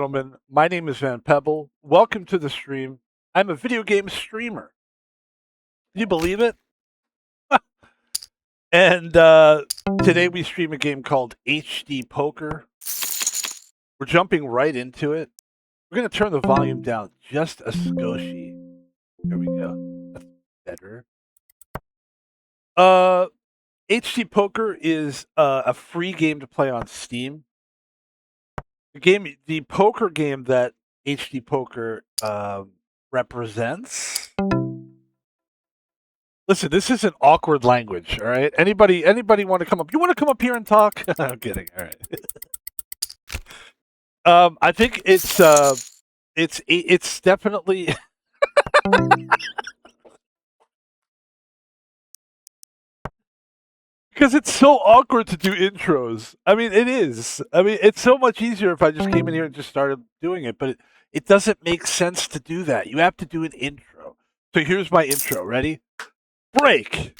Gentlemen, my name is Van Pebble. Welcome to the stream. I'm a video game streamer. Can you believe it? And today we stream a game called HDPoker. We're jumping right into it. We're going to turn the volume down just a skoshi. There we go. That's better. HDPoker is a free game to play on Steam. The poker game that HDPoker represents. Listen, this is an awkward language, all right? Anybody want to come up? You want to come up here and talk? I'm kidding. All right. I think it's definitely because it's so awkward to do intros. I mean, it is. I mean, it's so much easier if I just came in here and just started doing it, but it doesn't make sense to do that. You have to do an intro. So here's my intro. Ready? Break.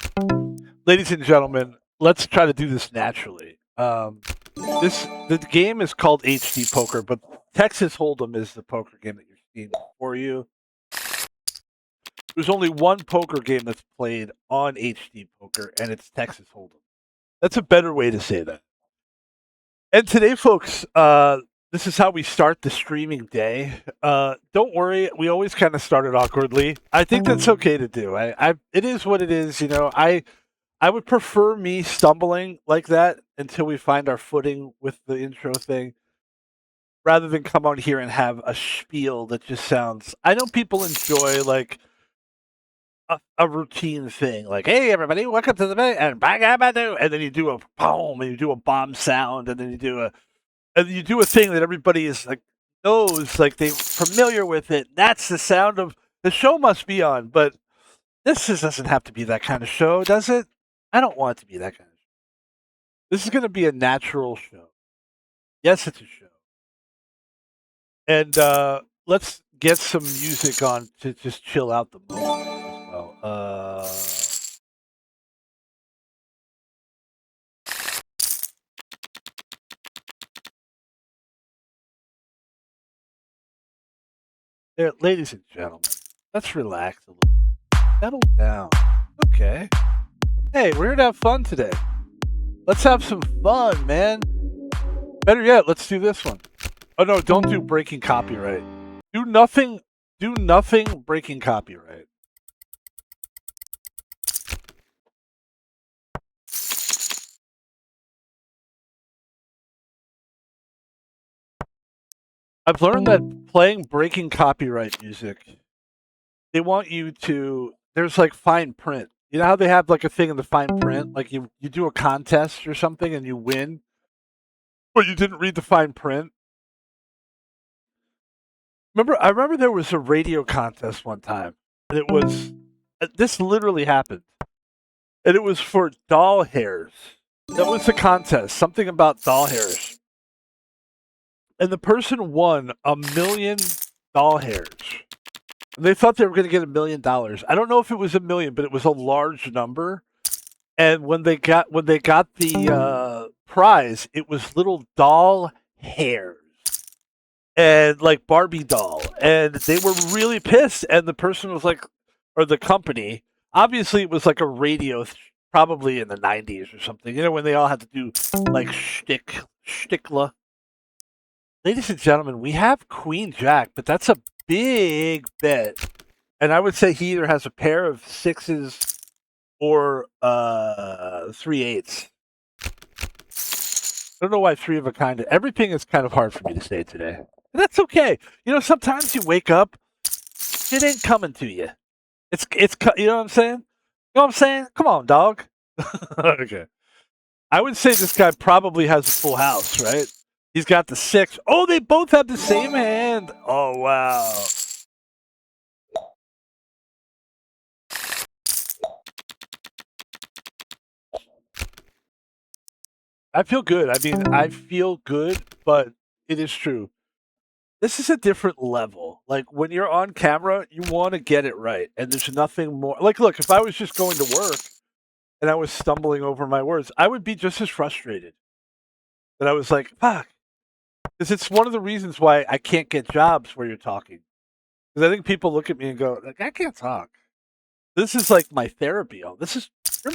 Ladies and gentlemen, let's try to do this naturally. The game is called HDPoker, but Texas Holdem is the poker game that you're seeing for you. There's only one poker game that's played on HDPoker, and it's Texas Holdem. That's a better way to say that. And today, folks, this is how we start the streaming day. Don't worry, we always kind of started awkwardly. I think that's okay to do. It is what it is. You know, I would prefer me stumbling like that until we find our footing with the intro thing, rather than come on here and have a spiel that just sounds. I know people enjoy like a routine thing, like "Hey everybody, welcome to the day," and then you do a boom, and you do a bomb sound, and then you do a thing that everybody is like knows, like they're familiar with it. That's the sound of the show must be on, but doesn't have to be that kind of show, does it? I don't want it to be that kind of show. This is going to be a natural show. Yes, it's a show. And let's get some music on to just chill out the moment as well. There, ladies and gentlemen, let's relax a little. Settle down. Okay. Hey, we're here to have fun today. Let's have some fun, man. Better yet, let's do this one. Oh no, don't do breaking copyright. Do nothing breaking copyright. I've learned that playing breaking copyright music, they want you to, there's like fine print. You know how they have like a thing in the fine print? Like you do a contest or something and you win, but you didn't read the fine print? I remember there was a radio contest one time, and it was, this literally happened. And it was for doll hairs. That was the contest, something about doll hairs. And the person won $1 million doll hairs. And they thought they were going to get $1 million. I don't know if it was $1 million, but it was a large number. And when they got the prize, it was little doll hairs and like Barbie doll, and they were really pissed. And the person was like, or the company, obviously it was like a radio, probably in the 90s or something. You know, when they all had to do like shtickla. Ladies and gentlemen, we have Queen Jack, but that's a big bet. And I would say he either has a pair of sixes or 3/8. I don't know why three of a kind. Everything is kind of hard for me to say today. And that's okay. You know, sometimes you wake up, it ain't coming to you. It's you know what I'm saying? You know what I'm saying? Come on, dog. Okay. I would say this guy probably has a full house, right? He's got the 6. Oh, they both have the same hand. Oh, wow. I feel good. I mean, I feel good, but it is true. This is a different level. Like, when you're on camera, you want to get it right. And there's nothing more. Like, look, if I was just going to work and I was stumbling over my words, I would be just as frustrated. That I was like, fuck. Because it's one of the reasons why I can't get jobs where you're talking. Because I think people look at me and go, like, I can't talk. This is like my therapy. You're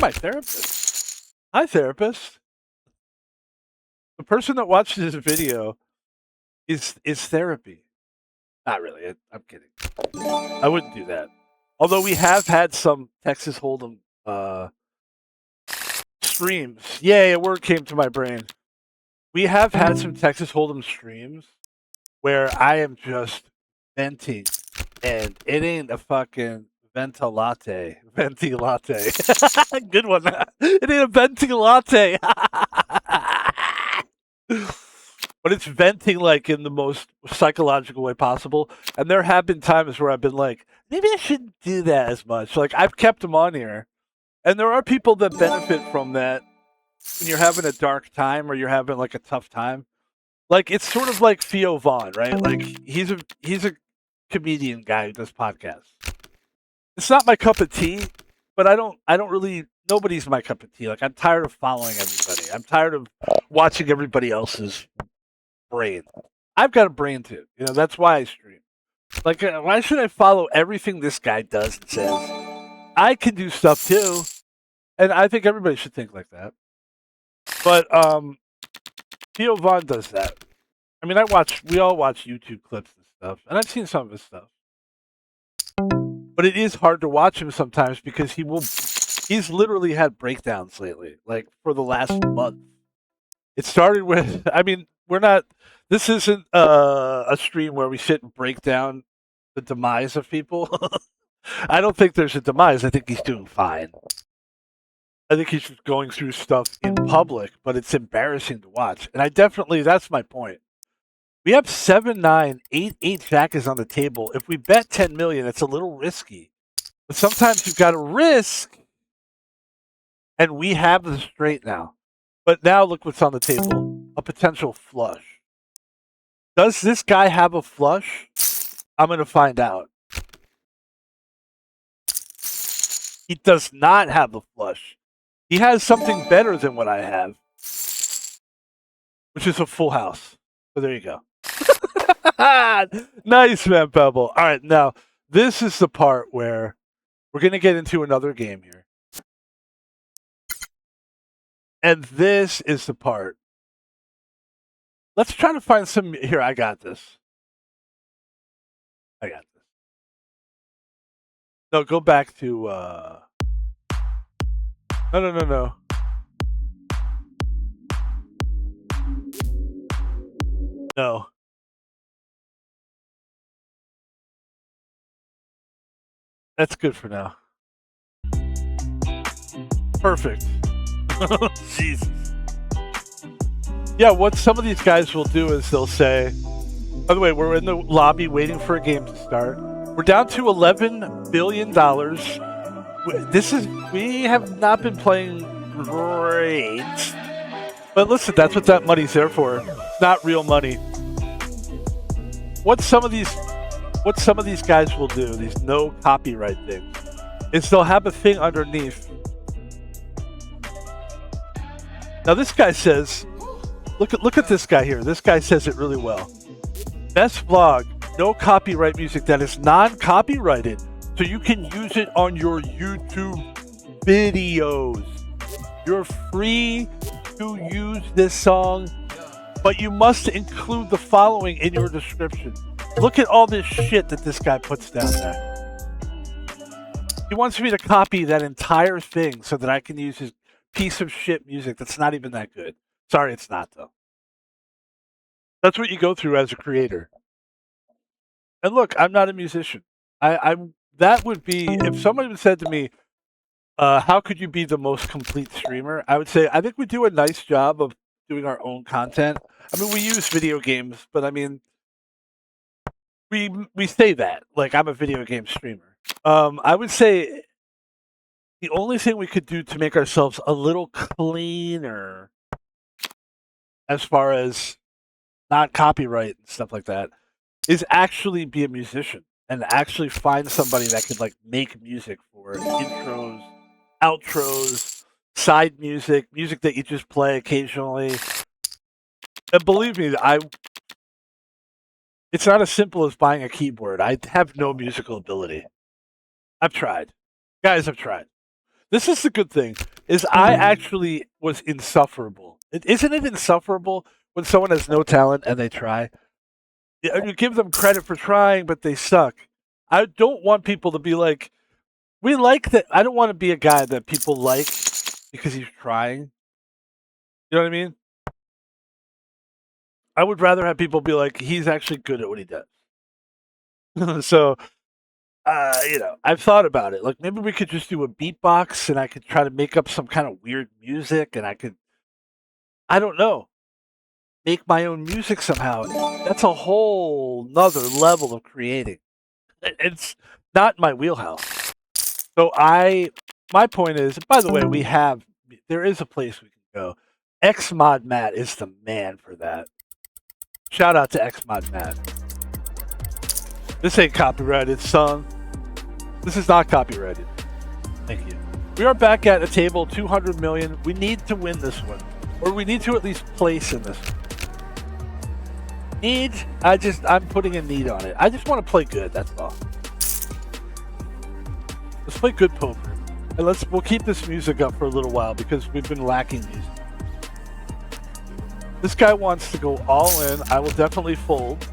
my therapist. Hi, therapist. The person that watches this video is therapy. Not really. I'm kidding. I wouldn't do that. Although we have had some Texas Holdem streams. Yay, a word came to my brain. We have had some Texas Holdem streams where I am just venting, and it ain't a fucking venti latte. Good one. It ain't a venti latte. But it's venting like in the most psychological way possible. And there have been times where I've been like, maybe I shouldn't do that as much. Like I've kept them on here. And there are people that benefit from that when you're having a dark time or you're having like a tough time. Like it's sort of like Theo Vaughn, right? Like he's a comedian guy who does podcasts. It's not my cup of tea, but I don't really nobody's my cup of tea. Like I'm tired of following everybody. I'm tired of watching everybody else's brain. I've got a brain too. You know, that's why I stream. Like why should I follow everything this guy does and says? I can do stuff too. And I think everybody should think like that. But Theo Vaughn does that. I mean, we all watch YouTube clips and stuff, and I've seen some of his stuff. But it is hard to watch him sometimes because he's literally had breakdowns lately, like for the last month. It started with, I mean, this isn't a stream where we sit and break down the demise of people. I don't think there's a demise. I think he's doing fine. I think he's just going through stuff in public, but it's embarrassing to watch. And that's my point. We have 7-9, 8-8 jack is on the table. If we bet 10 million, it's a little risky. But sometimes you've got to risk. And we have the straight now. But now look what's on the table. A potential flush. Does this guy have a flush? I'm going to find out. He does not have a flush. He has something better than what I have, which is a full house. So there you go. Nice, man, Pebble. All right, now this is the part where we're going to get into another game here. And this is the part. Let's try to find some. Here, I got this. No, go back to. No. No. That's good for now. Perfect. Jesus. Yeah, what some of these guys will do is they'll say, by the way, we're in the lobby waiting for a game to start. We're down to $11 billion. We have not been playing great. But listen, that's what that money's there for. It's not real money. What some of these guys will do, these no copyright things, is they'll have a thing underneath. Now this guy says, look at this guy here. This guy says it really well. Best vlog, no copyright music that is non-copyrighted, so you can use it on your YouTube videos. You're free to use this song, but you must include the following in your description. Look at all this shit that this guy puts down there. He wants me to copy that entire thing so that I can use his piece of shit music that's not even that good. Sorry, it's not, though. That's what you go through as a creator. And look, I'm not a musician. That would be, if someone said to me, how could you be the most complete streamer? I would say, I think we do a nice job of doing our own content. I mean, we use video games, but I mean, we say that. Like, I'm a video game streamer. I would say the only thing we could do to make ourselves a little cleaner as far as not copyright and stuff like that is actually be a musician and actually find somebody that could like make music for intros, outros, side music that you just play occasionally. And believe me, It's not as simple as buying a keyboard. I have no musical ability. I've tried. Guys, I've tried. This is the good thing, is I actually was insufferable. Isn't it insufferable when someone has no talent and they try? You give them credit for trying, but they suck. I don't want people to be like, we like that. I don't want to be a guy that people like because he's trying. You know what I mean? I would rather have people be like, he's actually good at what he does. So, I've thought about it. Like maybe we could just do a beatbox and I could try to make up some kind of weird music and I don't know, make my own music somehow. That's a whole nother level of creating. It's not my wheelhouse. So my point is, by the way, there is a place we can go. Xmod Matt is the man for that. Shout out to Xmod Matt. This ain't copyrighted, son. This is not copyrighted. Thank you. We are back at a table, 200 million. We need to win this one. Or we need to at least place in this one. I'm putting a need on it. I just want to play good, that's all. Let's play good poker. And we'll keep this music up for a little while because we've been lacking music. This guy wants to go all in. I will definitely fold.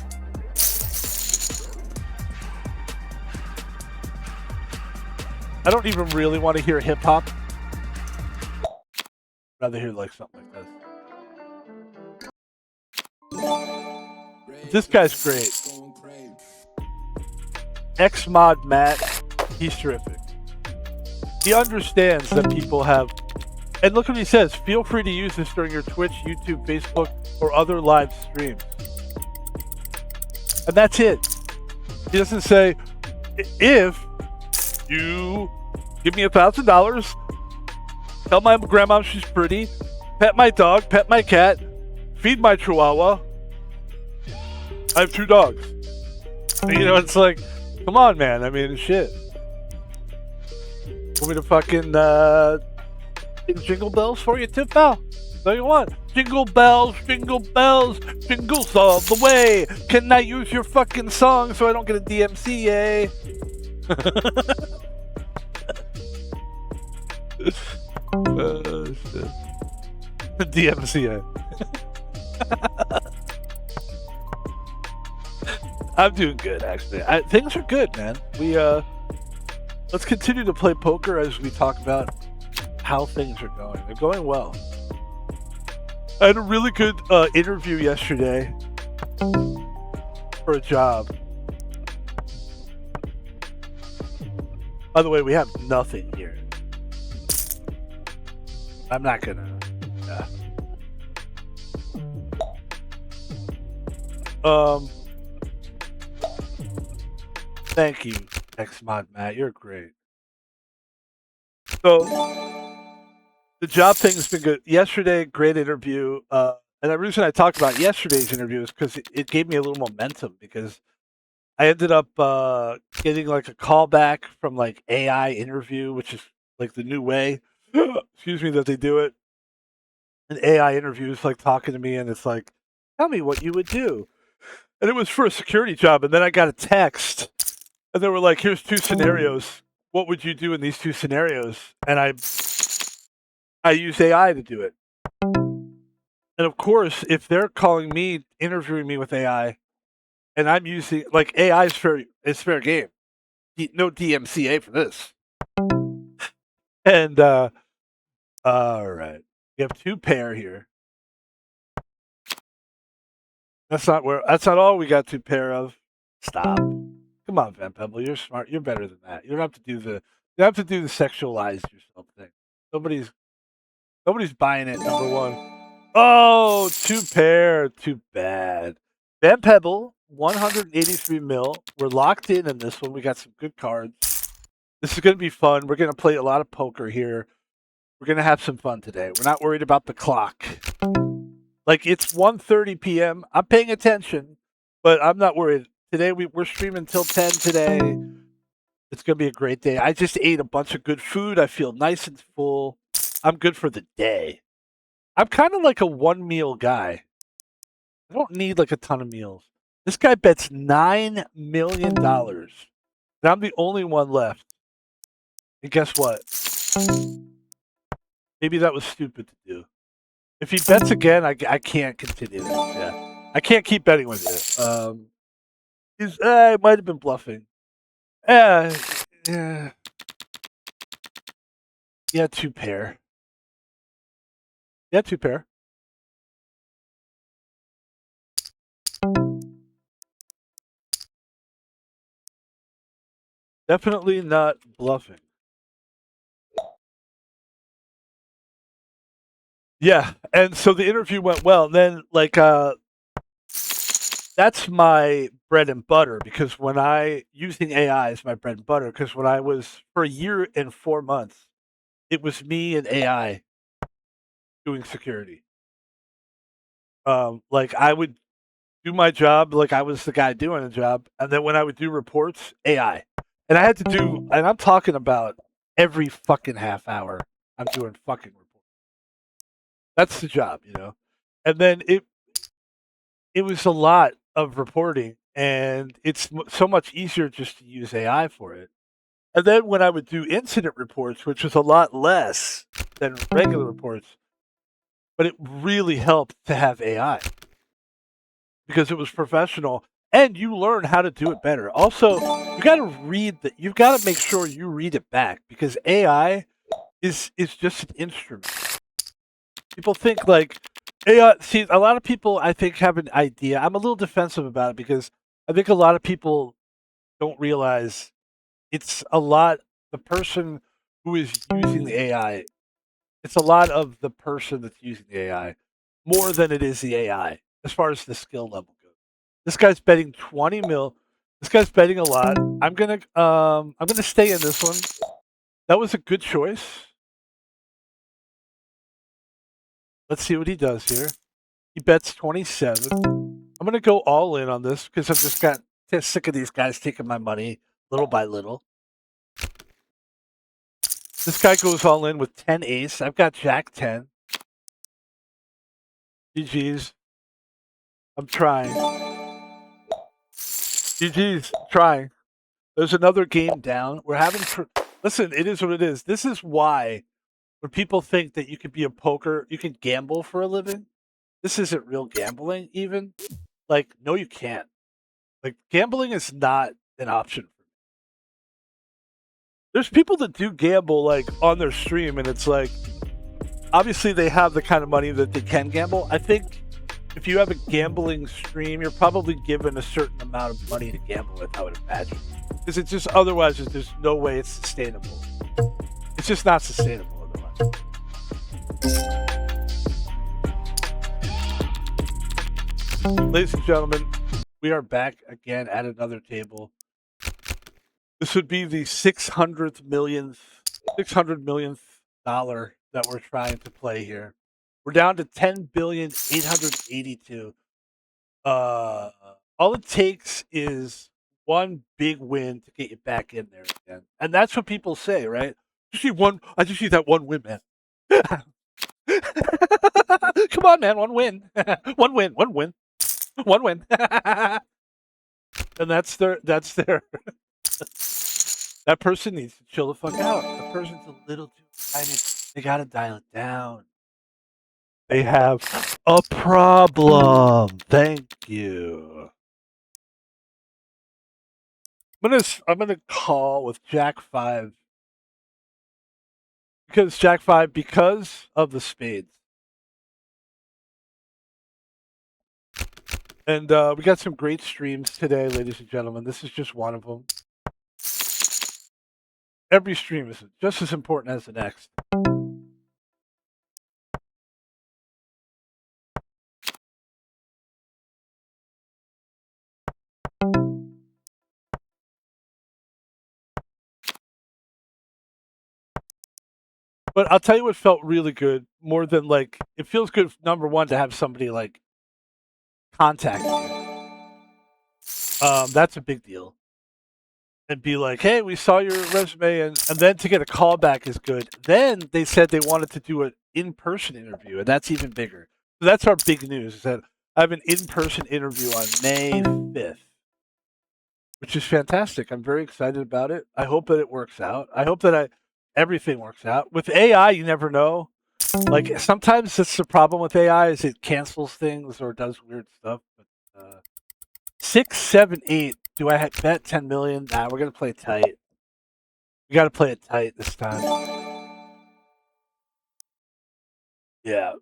I don't even really want to hear hip hop. Rather hear like something like this. This guy's great. Xmod Matt, he's terrific. He understands that people have, and look what he says, feel free to use this during your Twitch, YouTube, Facebook, or other live streams. And that's it. He doesn't say, if you give me $1,000, tell my grandma she's pretty, pet my dog, pet my cat, feed my chihuahua. I have 2 dogs. It's like, come on, man. I mean, shit. Want me to fucking jingle bells for you too, pal? So you want? Jingle bells, jingles all the way. Can I use your fucking song so I don't get a DMCA? Shit. DMCA. I'm doing good, actually. Things are good, man. Let's continue to play poker as we talk about how things are going. They're going well. I had a really good interview yesterday for a job. By the way, we have nothing here. I'm not gonna. Thank you, Xmod Matt. You're great. So, the job thing's been good. Yesterday, great interview. And the reason I talked about yesterday's interview is because it gave me a little momentum because I ended up getting like a call back from like AI interview, which is like the new way, excuse me, that they do it. An AI interview is like talking to me and it's like, tell me what you would do. And it was for a security job. And then I got a text and they were like, here's 2 scenarios. What would you do in these 2 scenarios? And I use AI to do it. And of course, if they're calling me, interviewing me with AI, and I'm using like AI is fair game. No DMCA for this. And all right, we have 2 pair here. That's not all we got 2 pair of. Stop. Come on, Van Pebble. You're smart. You're better than that. You don't have to do the sexualize yourself thing. Nobody's buying it. Number 1. Oh, 2 pair. Too bad. Van Pebble, 183 mil. We're locked in this one. We got some good cards. This is going to be fun. We're going to play a lot of poker here. We're going to have some fun today. We're not worried about the clock. Like, it's 1:30 p.m. I'm paying attention, but I'm not worried. Today, we're streaming till 10 today. It's going to be a great day. I just ate a bunch of good food. I feel nice and full. I'm good for the day. I'm kind of like a 1 meal guy. I don't need like a ton of meals. This guy bets $9 million. And I'm the only one left. And guess what? Maybe that was stupid to do. If he bets again, I can't continue this. Yeah. I can't keep betting with you. He might have been bluffing. Yeah. Yeah, two pair. Yeah, two pair. Definitely not bluffing. Yeah, and so the interview went well. And then, that's my bread and butter because using AI is my bread and butter because when I was for a year and 4 months, it was me and AI doing security. Like I would do my job like I was the guy doing the job, and then when I would do reports, AI, and I had to do, and I'm talking about every fucking half hour, I'm doing fucking reports. That's the job, you know. And then it was a lot of reporting, and it's so much easier just to use AI for it. And then when I would do incident reports, which was a lot less than regular reports, but it really helped to have AI because it was professional and you learn how to do it better. Also, you got to read that. You've got to make sure you read it back because AI is just an instrument. People think like AI. See, a lot of people I think have an idea. I'm a little defensive about it because I think a lot of people don't realize it's a lot the person who is using the AI. It's a lot of the person that's using the AI more than it is the AI as far as the skill level goes. This guy's betting 20 mil. This guy's betting a lot. I'm gonna stay in this one. That was a good choice. Let's see what he does here. He bets 27. I'm gonna go all in on this because I've just got sick of these guys taking my money little by little. This guy goes all in with 10 ace. I've got Jack 10. GG's. I'm trying. GG's. Trying. There's another game down. We're having. Listen, it is what it is. This is why when people think that you could be a poker, you can gamble for a living. This isn't real gambling, even. Like, no, you can't. Like, gambling is not an option. There's people that do gamble, like, on their stream, and it's like, obviously they have the kind of money that they can gamble. I think if you have a gambling stream, you're probably given a certain amount of money to gamble with, I would imagine. Because it's just, otherwise, there's no way it's sustainable. It's just not sustainable otherwise. Ladies and gentlemen, we are back again at another table. This would be the $600 millionth dollar that we're trying to play here. We're down to 10,882. All it takes is one big win to get you back in there again, and that's what people say, right? I just need that one win, man. Come on, man, one win, one win, one win, one win, and that's their. That person needs to chill the fuck out. The person's a little too excited. They gotta dial it down. They have a problem. Thank you. I'm gonna call with Jack 5 because Jack 5 because of the spades. And we got some great streams today, ladies and gentlemen. This is just one of them. Every stream is just as important as the next. But I'll tell you what felt really good, more than like it feels good. Number one, to have somebody like contact you. That's a big deal. And be like, hey, we saw your resume, and then to get a call back is good. Then they said they wanted to do an in-person interview, and that's even bigger. So that's our big news, is that I have an in-person interview on May 5th, which is fantastic. I'm very excited about it. I hope that it works out. I hope that everything works out. With AI, you never know. Like sometimes it's the problem with AI is it cancels things or does weird stuff. But 6, 7, 8. Do I bet 10 million? Nah, we're gonna play tight. We got to play it tight this time. Yeah.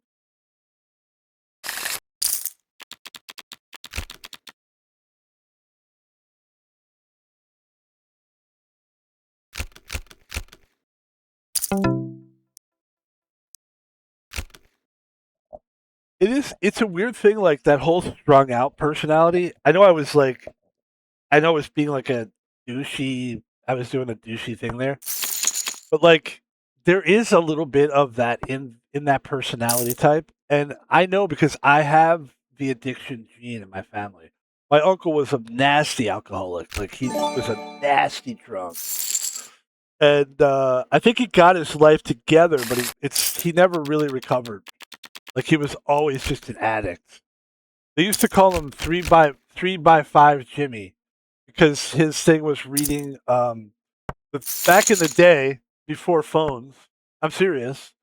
It is. It's a weird thing, like that whole strung out personality. I know I was being like a douchey. I was doing a douchey thing there, but like there is a little bit of that in that personality type, and I know because I have the addiction gene in my family. My uncle was a nasty alcoholic. Like he was a nasty drunk, and I think he got his life together, but he never really recovered. Like he was always just an addict. They used to call him three by five Jimmy because his thing was reading. Back in the day before phones, I'm serious.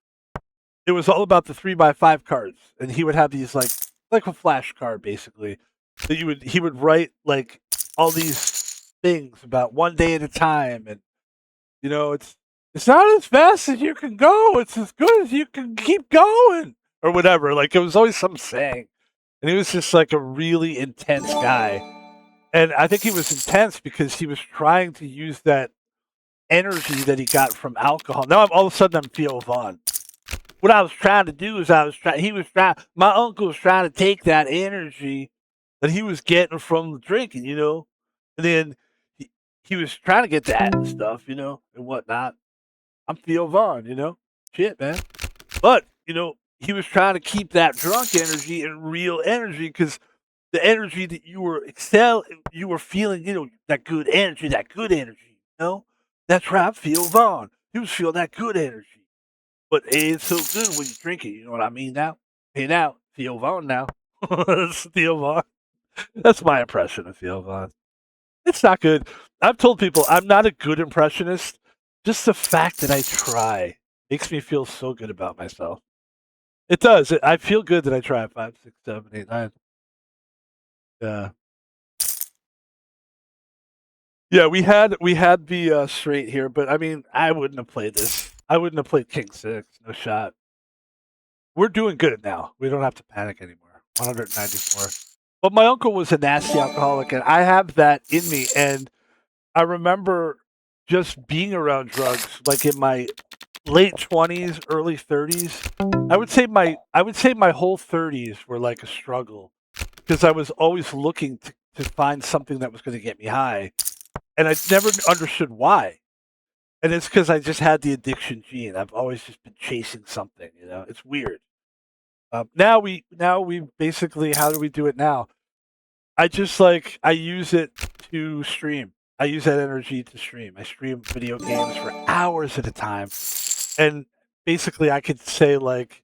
It was all about the 3x5 cards, and he would have these like a flash card basically. That he would write like all these things about one day at a time, and it's not as fast as you can go. It's as good as you can keep going, or whatever. Like it was always some saying, and he was just like a really intense guy. And I think he was intense because he was trying to use that energy that he got from alcohol. Now all of a sudden I'm Theo Vaughn. What I was trying to do is my uncle was trying to take that energy that he was getting from the drinking, and then he was trying to get that and stuff, and whatnot. I'm Theo Vaughn, shit, man. But, he was trying to keep that drunk energy and real energy because the energy that you were feeling, that good energy, That's right, Theo Vaughn. He was feeling that good energy. But it's so good when you drink it, you know what I mean now? Hey now, Theo Vaughn now. That's Theo Vaughn. That's my impression of Theo Vaughn. It's not good. I've told people I'm not a good impressionist. Just the fact that I try makes me feel so good about myself. It does. I feel good that I try 5, 6, 7, 8, 9. Yeah. Yeah, we had the straight here, but I mean, I wouldn't have played this. I wouldn't have played King 6. No shot. We're doing good now. We don't have to panic anymore. 194. But my uncle was a nasty alcoholic, and I have that in me. And I remember just being around drugs, like in my late 20s, early 30s. I would say my whole 30s were like a struggle because I was always looking to find something that was going to get me high, and I never understood why. And it's because I just had the addiction gene. I've always just been chasing something. It's weird. Now we basically, how do we do it now? I use it to stream. I use that energy to stream. I stream video games for hours at a time, and basically I could say like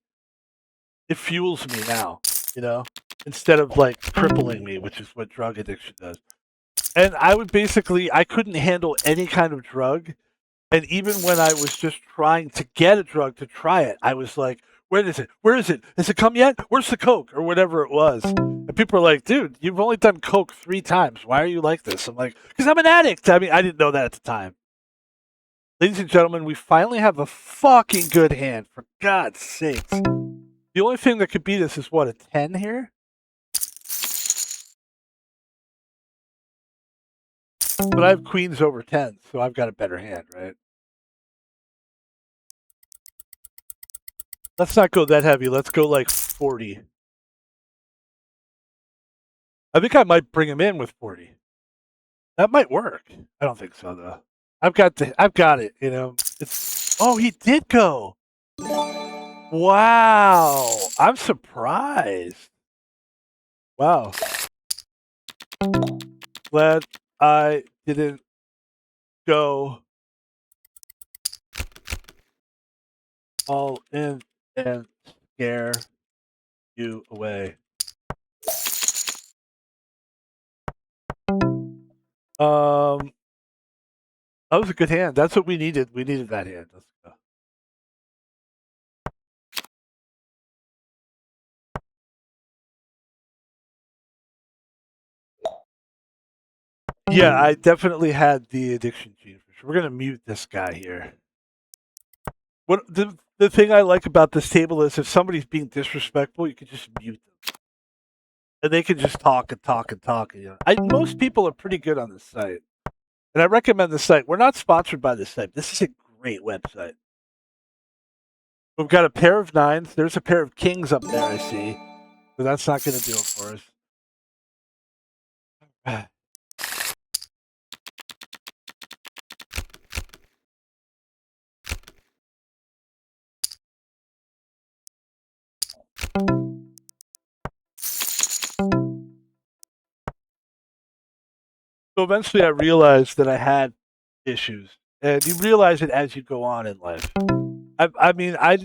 it fuels me now, you know, instead of like crippling me, which is what drug addiction does. And I couldn't handle any kind of drug. And even when I was just trying to get a drug to try it, I was like, where is it? Where is it? Has it come yet? Where's the Coke? Or whatever it was. And people are like, dude, you've only done Coke 3 times. Why are you like this? I'm like, because I'm an addict. I mean, I didn't know that at the time. Ladies and gentlemen, we finally have a fucking good hand, for God's sakes. The only thing that could beat us is what, a 10 here? But I have queens over 10, so I've got a better hand, right? Let's not go that heavy. Let's go like 40. I think I might bring him in with 40. That might work. I don't think so though. I've got it, It's he did go. Wow. I'm surprised. Wow. Glad I didn't go all in and scare you away. That was a good hand. That's what we needed. We needed that hand. Let's go. Yeah, I definitely had the addiction gene for sure. We're gonna mute this guy here. What the thing I like about this table is if somebody's being disrespectful, you can just mute them, and they can just talk and talk and talk. You know, most people are pretty good on this site, and I recommend the site. We're not sponsored by this site. This is a great website. We've got a pair of nines. There's a pair of kings up there. I see, but that's not going to do it for us. So eventually, I realized that I had issues, and you realize it as you go on in life. I mean, I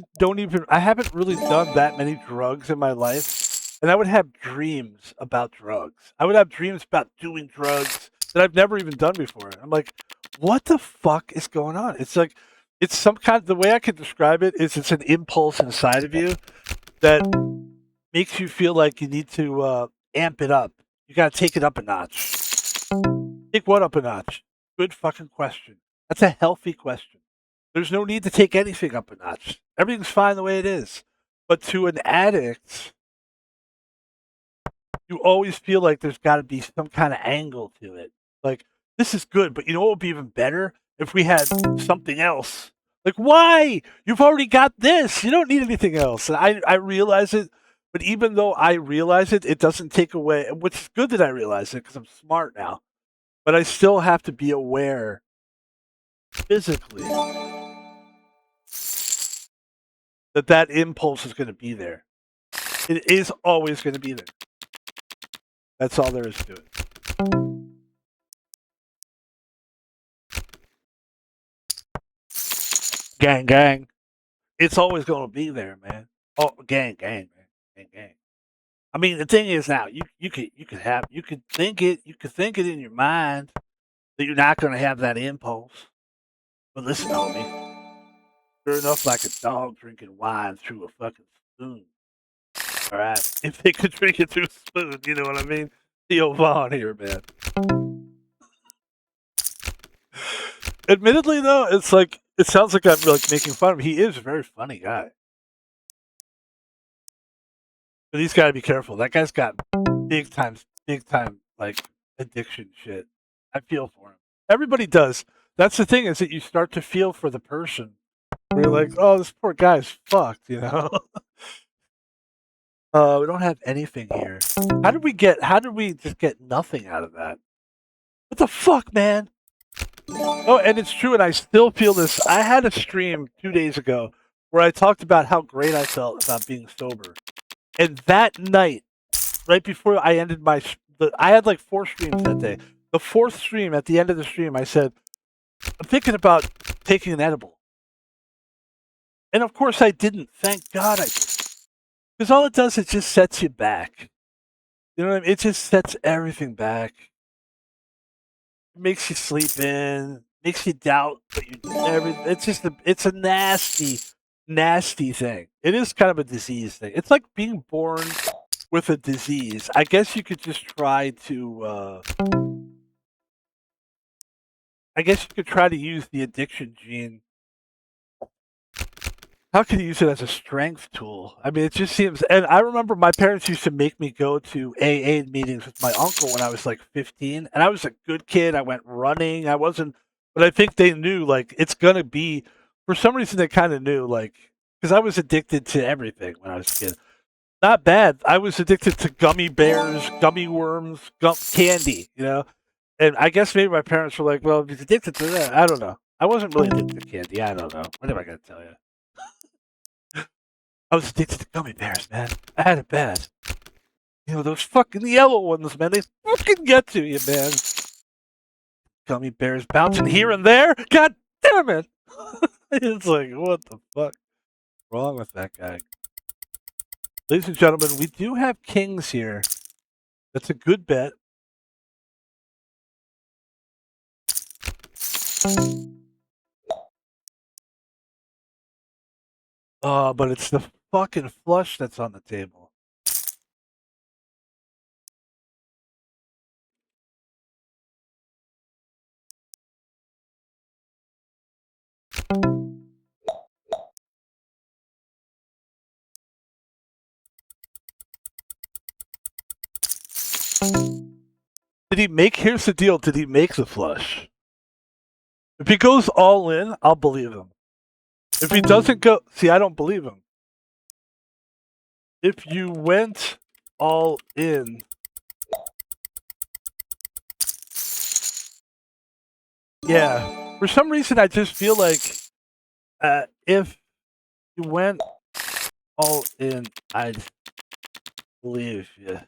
haven't really done that many drugs in my life, and I would have dreams about drugs. I would have dreams about doing drugs that I've never even done before. I'm like, what the fuck is going on? It's like, it's some kind. The way I could describe it is, it's an impulse inside of you that makes you feel like you need to amp it up. You got to take it up a notch. Take what up a notch? Good fucking question. That's a healthy question. There's no need to take anything up a notch. Everything's fine the way it is. But to an addict, you always feel like there's got to be some kind of angle to it. Like, this is good, but you know what would be even better? If we had something else. Like, why? You've already got this. You don't need anything else. And I realize it, but even though I realize it, it doesn't take away, which is good that I realize it because I'm smart now. But I still have to be aware physically that that impulse is going to be there. It is always going to be there. That's all there is to it. Gang, gang. It's always going to be there, man. Oh, gang, gang, man. Gang, gang. I mean, the thing is now, you could think it in your mind that you're not going to have that impulse. But listen, homie. Sure enough, like a dog drinking wine through a fucking spoon. All right, if they could drink it through a spoon, you know what I mean? Theo Vaughn here, man. Admittedly, though, it's like it sounds like I'm like making fun of him. He is a very funny guy, but he's got to be careful. That guy's got big time like addiction shit. I feel for him. Everybody does. That's the thing, is that you start to feel for the person. Where you're like, oh, this poor guy's fucked, you know. We don't have anything here. How did we just get nothing out of that? What the fuck, man? Oh, and it's true, and I still feel this. I had a stream 2 days ago where I talked about how great I felt about being sober. And that night, right before I ended I had like 4 streams that day. The 4th stream, at the end of the stream, I said, I'm thinking about taking an edible. And of course I didn't. Thank God I didn't. Because all it does is just sets you back. You know what I mean? It just sets everything back. It makes you sleep in. Makes you doubt what you it's a nasty, nasty thing. It is kind of a disease thing. It's like being born with a disease. I guess you could just try to I guess you could try to use the addiction gene. How can you use it as a strength tool? I mean, it just seems. And I remember my parents used to make me go to AA meetings with my uncle when I was like 15, and I was a good kid. I went running. I wasn't, but I think they knew like it's gonna be. For some reason, they kind of knew like because I was addicted to everything when I was a kid. Not bad. I was addicted to gummy bears, gummy worms, candy. You know, and I guess maybe my parents were like, "Well, if he's addicted to that, I don't know." I wasn't really addicted to candy. I don't know. What am I gonna tell you? I was addicted to gummy bears, man. I had it bad. You know, those fucking yellow ones, man. They fucking get to you, man. Gummy bears bouncing here and there. God damn it. It's like, what the fuck? Wrong with that guy. Ladies and gentlemen, we do have kings here. That's a good bet. But it's the fucking flush that's on the table. Did he make? Here's the deal. Did he make the flush? If he goes all in, I'll believe him. If he doesn't go, see, I don't believe him. If you went all in, yeah. For some reason, I just feel like if you went all in, I'd believe you.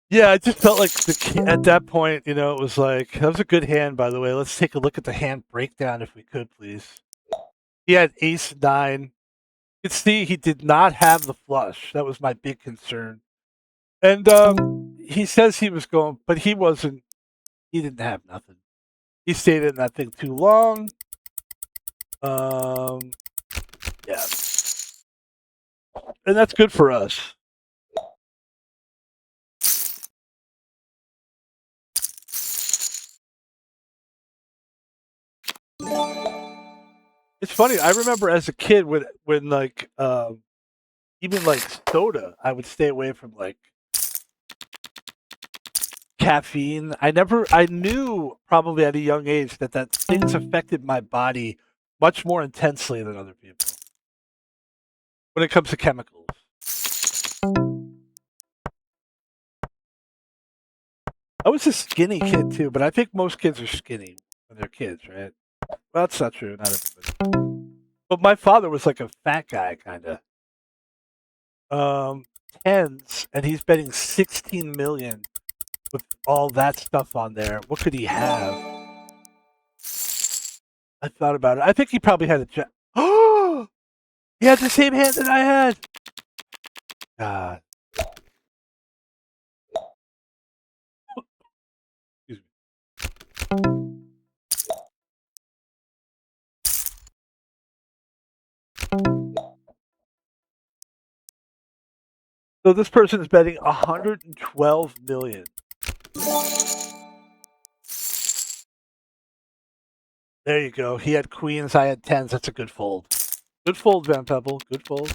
Yeah, I just felt like at that point, it was like, that was a good hand, by the way. Let's take a look at the hand breakdown if we could, please. He had ace-9. You could see he did not have the flush. That was my big concern. And he says he was going, but he wasn't. He didn't have nothing. He stayed in that thing too long. Yeah. And that's good for us. It's funny. I remember as a kid when like even like soda, I would stay away from like caffeine. I knew probably at a young age that things affected my body much more intensely than other people when it comes to chemicals. I was a skinny kid too, but I think most kids are skinny when they're kids, right? Well, that's not true. Not everybody. But my father was like a fat guy, kind of. Tens, and he's betting 16 million with all that stuff on there. What could he have? I thought about it. I think he probably had a jack. Oh, he had the same hand that I had. God. Excuse me. So this person is betting 112 million. There you go. He had queens. I had tens. That's a good fold. Good fold, Van Pebble. Good fold.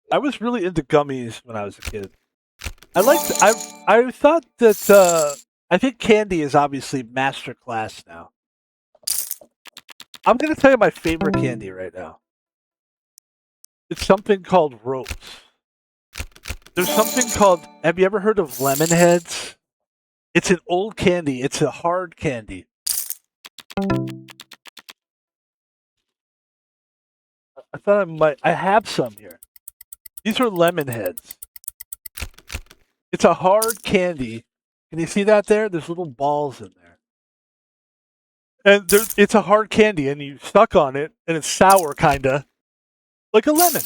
I was really into gummies when I was a kid. I thought that I think candy is obviously master class now. I'm gonna tell you my favorite candy right now. It's something called ropes. There's something called. Have you ever heard of lemon heads? It's an old candy. It's a hard candy. I thought I might. I have some here. These are lemon heads. It's a hard candy. Can you see that there? There's little balls in there. And it's a hard candy, and you suck on it, and it's sour, kinda like a lemon.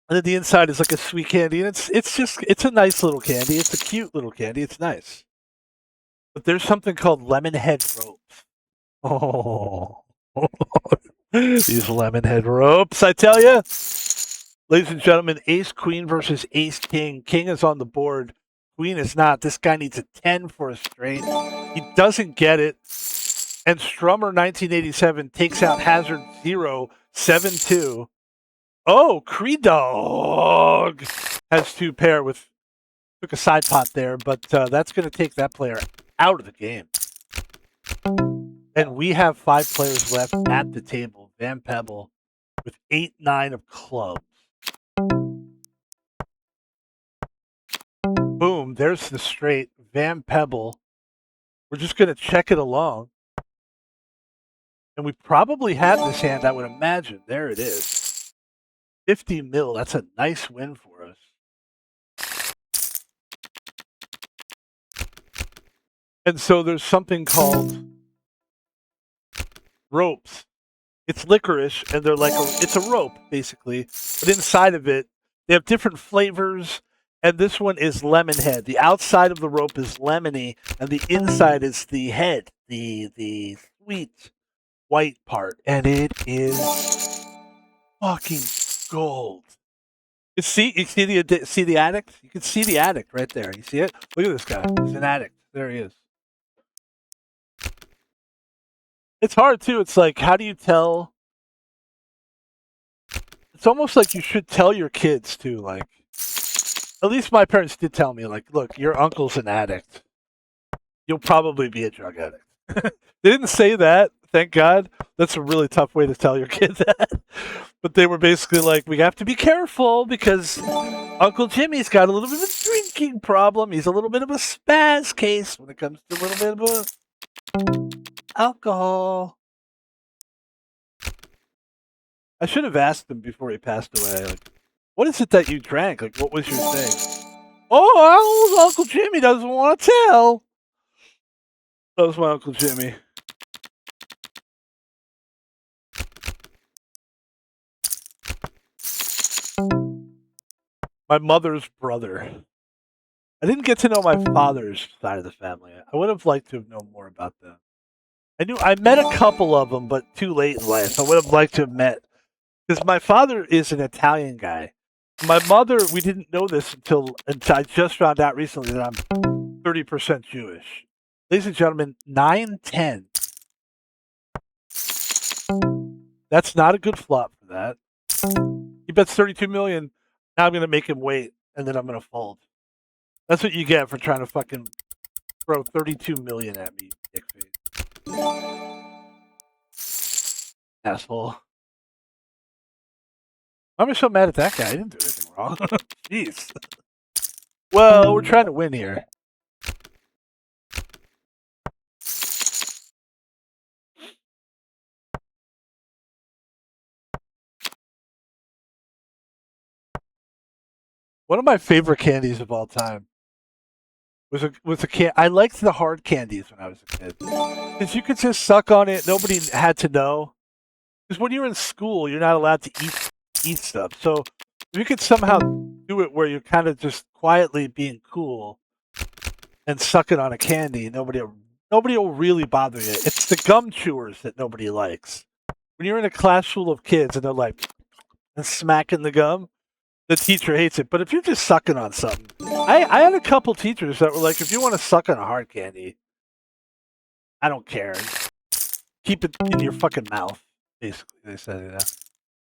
And then the inside is like a sweet candy, and it's a nice little candy. It's a cute little candy. It's nice. But there's something called lemon head ropes. Oh, these lemon head ropes! I tell you, ladies and gentlemen, Ace Queen versus Ace King. King is on the board. Queen is not. This guy needs a 10 for a straight. He doesn't get it. And Strummer 1987 takes out Hazard 0, 7-2. Oh, Creed Dog has two pair with took a side pot there, but that's going to take that player out of the game. And we have 5 players left at the table. Van Pebble with 8-9 of clubs. Boom, there's the straight. Van Pebble. We're just going to check it along. And we probably have this hand, I would imagine. There it is. 50 mil. That's a nice win for us. And so there's something called ropes. It's licorice, and they're like it's a rope basically, but inside of it they have different flavors. And this one is lemon head. The outside of the rope is lemony, and the inside is the head, the sweet white part, and it is fucking gold. You see the addict? You can see the addict right there. You see it? Look at this guy. He's an addict. There he is. It's hard too. It's like, how do you tell? It's almost like you should tell your kids too. Like, at least my parents did tell me, like, look, your uncle's an addict. You'll probably be a drug addict. They didn't say that, thank God. That's a really tough way to tell your kid that. But they were basically like, we have to be careful because Uncle Jimmy's got a little bit of a drinking problem. He's a little bit of a spaz case when it comes to a little bit of alcohol. I should have asked him before he passed away, like, what is it that you drank? Like, what was your thing? Oh, Uncle Jimmy doesn't want to tell. That was my Uncle Jimmy. My mother's brother. I didn't get to know my father's side of the family. I would have liked to have known more about them. I met a couple of them, but too late in life. I would have liked to have met, because my father is an Italian guy. My mother, we didn't know this until I just found out recently that I'm 30% Jewish. Ladies and gentlemen, 9-10. That's not a good flop for that. He bets 32 million. Now I'm going to make him wait, and then I'm going to fold. That's what you get for trying to fucking throw 32 million at me, dickface. Asshole. Why am I so mad at that guy? I didn't do anything wrong. Jeez. Well, we're trying to win here. One of my favorite candies of all time was a can. I liked the hard candies when I was a kid because you could just suck on it. Nobody had to know. Because when you're in school, you're not allowed to eat stuff. So if you could somehow do it where you're kind of just quietly being cool and sucking on a candy, nobody will really bother you. It's the gum chewers that nobody likes. When you're in a class full of kids and they're like and smacking the gum, the teacher hates it. But if you're just sucking on something, I had a couple teachers that were like, if you want to suck on a hard candy, I don't care. Keep it in your fucking mouth, basically, they said, you know.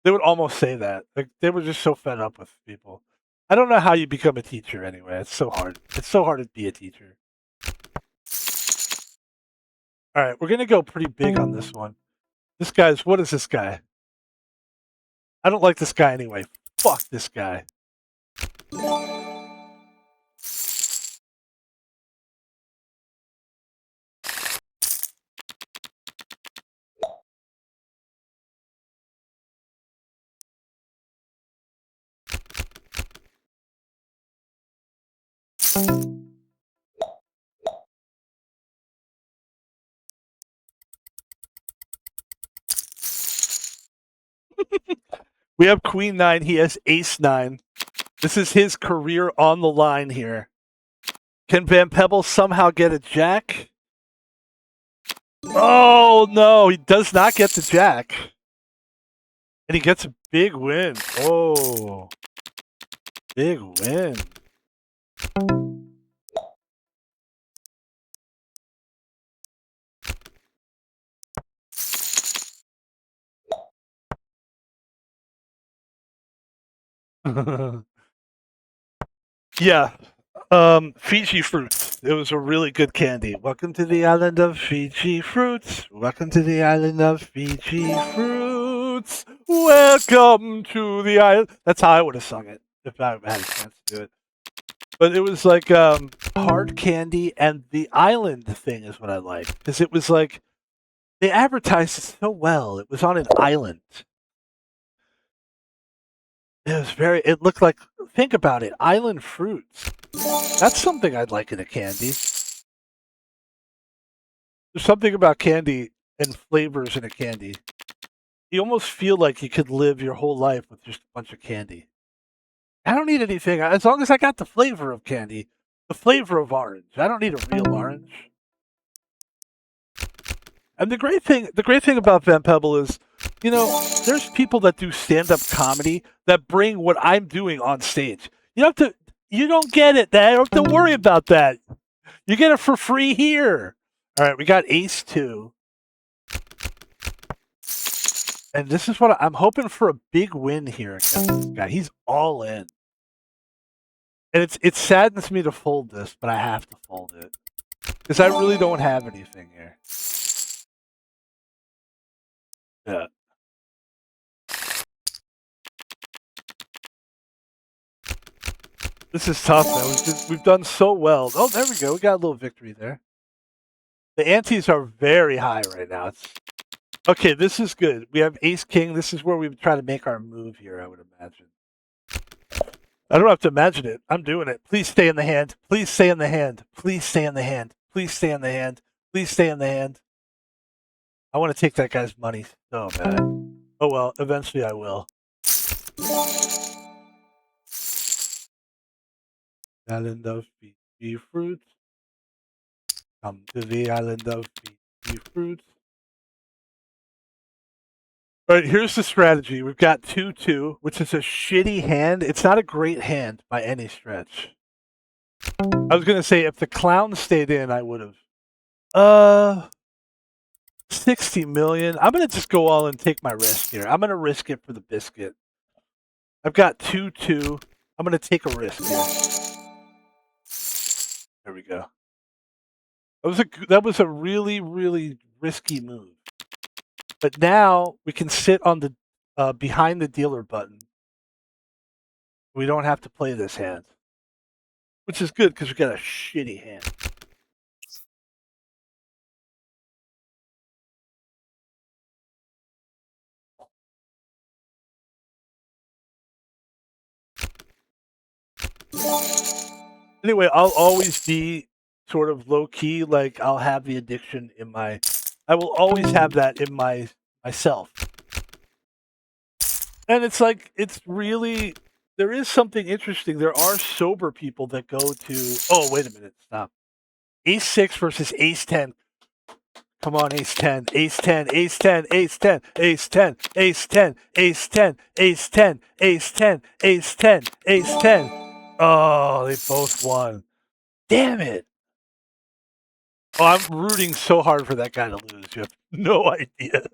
They would almost say that. Like, they were just so fed up with people. I don't know how you become a teacher anyway. It's so hard. It's so hard to be a teacher. All right, we're going to go pretty big on this one. This guy's, what is this guy? I don't like this guy anyway. Fuck this guy. We have Queen 9. He has Ace 9. This is his career on the line here. Can Van Pebble somehow get a jack? Oh, no. He does not get the jack. And he gets a big win. Oh. Big win. Yeah. Fiji fruits. It was a really good candy. Welcome to the island of Fiji fruits. Welcome to the island of Fiji fruits. Welcome to the island. That's how I would have sung it if I had a chance to do it. But it was like hard candy, and the island thing is what I like, because it was like they advertised it so well. It was on an island. It was very. It looked like. Think about it. Island fruits. That's something I'd like in a candy. There's something about candy and flavors in a candy. You almost feel like you could live your whole life with just a bunch of candy. I don't need anything as long as I got the flavor of candy, the flavor of orange. I don't need a real orange. And the great thing about Van Pebble is, you know, there's people that do stand-up comedy that bring what I'm doing on stage. You don't get it. You don't have to worry about that. You get it for free here. All right, we got ace 2. And this is what I'm hoping for, a big win here against this guy. He's all in. And it saddens me to fold this, but I have to fold it. Because I really don't have anything here. Yeah. This is tough, man. We've done so well. Oh, there we go. We got a little victory there. The antes are very high right now. Okay, this is good. We have ace king. This is where we would try to make our move here, I would imagine. I don't have to imagine it. I'm doing it. Please stay in the hand. Please stay in the hand. Please stay in the hand. Please stay in the hand. Please stay in the hand. I want to take that guy's money so bad. Oh well, eventually I will. Island of Fiji fruits. Come to the island of Fiji fruits. All right, here's the strategy. We've got 2-2, which is a shitty hand. It's not a great hand by any stretch. I was going to say, if the clown stayed in, I would have. 60 million. I'm going to just go all and take my risk here. I'm going to risk it for the biscuit. I've got 2-2. I'm going to take a risk here. There we go. That was a really, really risky move. But now we can sit on the behind the dealer button. We don't have to play this hand, which is good because we got a shitty hand. Anyway, I'll always be sort of low key. Like I'll have the addiction in my. I will always have that in myself. And it's like it's really. There is something interesting. There are sober people that go to. Oh, wait a minute! Stop. Ace 6 versus Ace 10. Come on, Ace 10, Ace 10, Ace 10, Ace 10, Ace 10, Ace 10, Ace 10, Ace 10, Ace 10, Ace 10, Ace 10. Oh, they both won. Damn it. Oh, I'm rooting so hard for that guy to lose. You have no idea.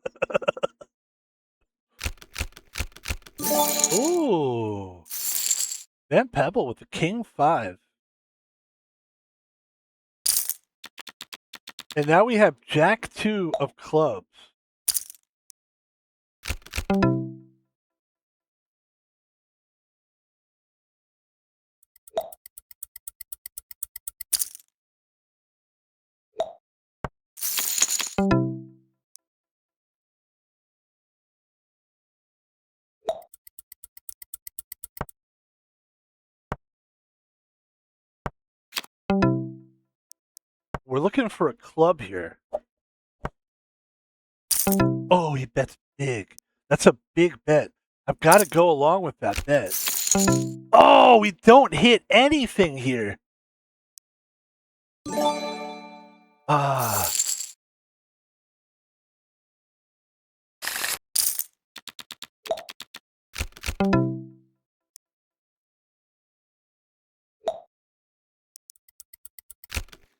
Ooh. Van Pebble with the King 5. And now we have Jack 2 of clubs. We're looking for a club here. Oh, he bets big. That's a big bet. I've got to go along with that bet. Oh, we don't hit anything here. Ah.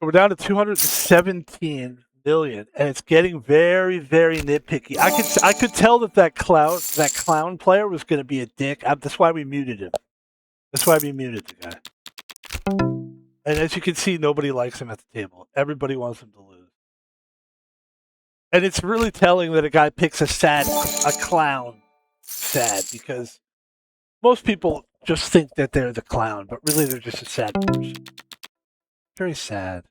We're down to 217 million, and it's getting very, very nitpicky. I could tell that clown player was going to be a dick. That's why we muted him. That's why we muted the guy. And as you can see, nobody likes him at the table. Everybody wants him to lose. And it's really telling that a guy picks a clown sad, because most people just think that they're the clown, but really they're just a sad person. Very sad.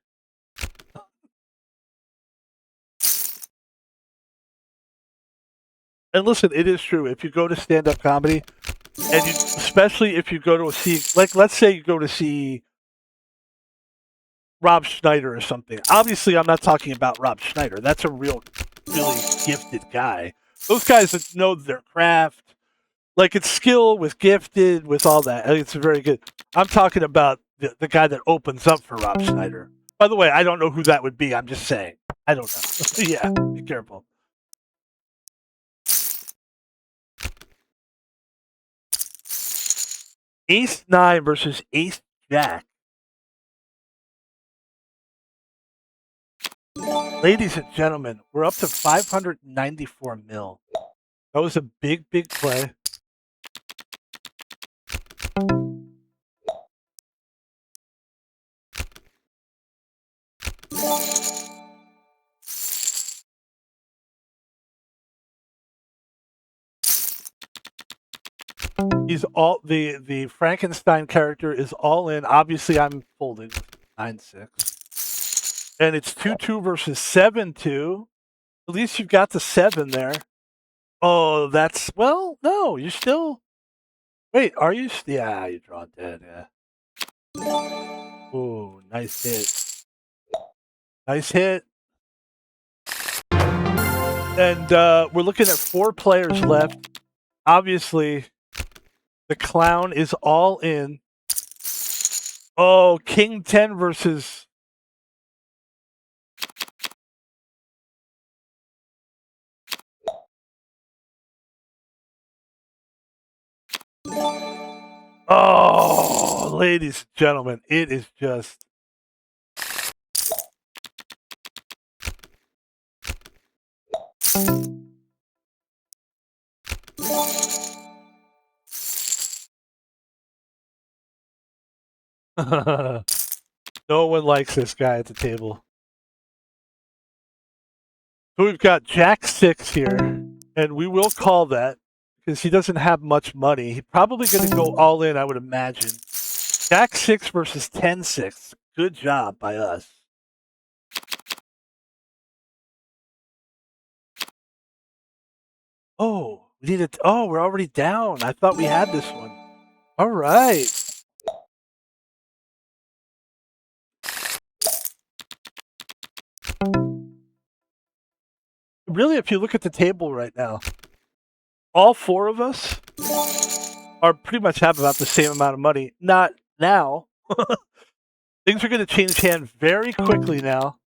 And listen, it is true. If you go to stand-up comedy, and especially if you go to let's say you go to see Rob Schneider or something. Obviously, I'm not talking about Rob Schneider. That's a real really gifted guy. Those guys that know their craft, like it's skill with gifted, with all that. I think it's very good. I'm talking about the guy that opens up for Rob Schneider. By the way, I don't know who that would be. I'm just saying. I don't know. Yeah, be careful. Ace 9 versus Ace Jack. Ladies and gentlemen, we're up to 594 mil. That was a big, big play. He's all the Frankenstein character is all in. Obviously, I'm folding 9-6, and it's 2-2 versus 7-2. At least you've got the 7 there. Oh, that's well. No, you're still. Wait, are you? Yeah, you draw dead. Yeah. Oh, nice hit. Nice hit. And we're looking at 4 players left. Obviously, the clown is all in. Oh, King 10 versus. Oh, ladies and gentlemen, it is just. No one likes this guy at the table. So we've got Jack 6 here, and we will call that because he doesn't have much money. He's probably going to go all in, I would imagine. Jack 6 versus 10-6. Good job by us. Oh, we need it. Oh, we're already down. I thought we had this one. All right. Really, if you look at the table right now, all 4 of us are pretty much have about the same amount of money. Not now. Things are going to change hand very quickly now.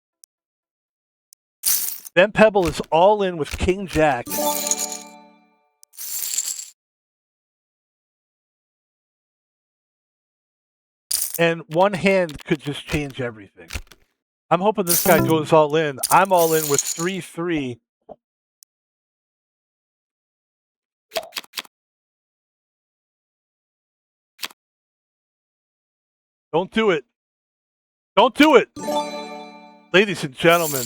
Then Pebble is all in with King Jack. And one hand could just change everything. I'm hoping this guy goes all in. I'm all in with 3-3. Don't do it. Don't do it. Ladies and gentlemen.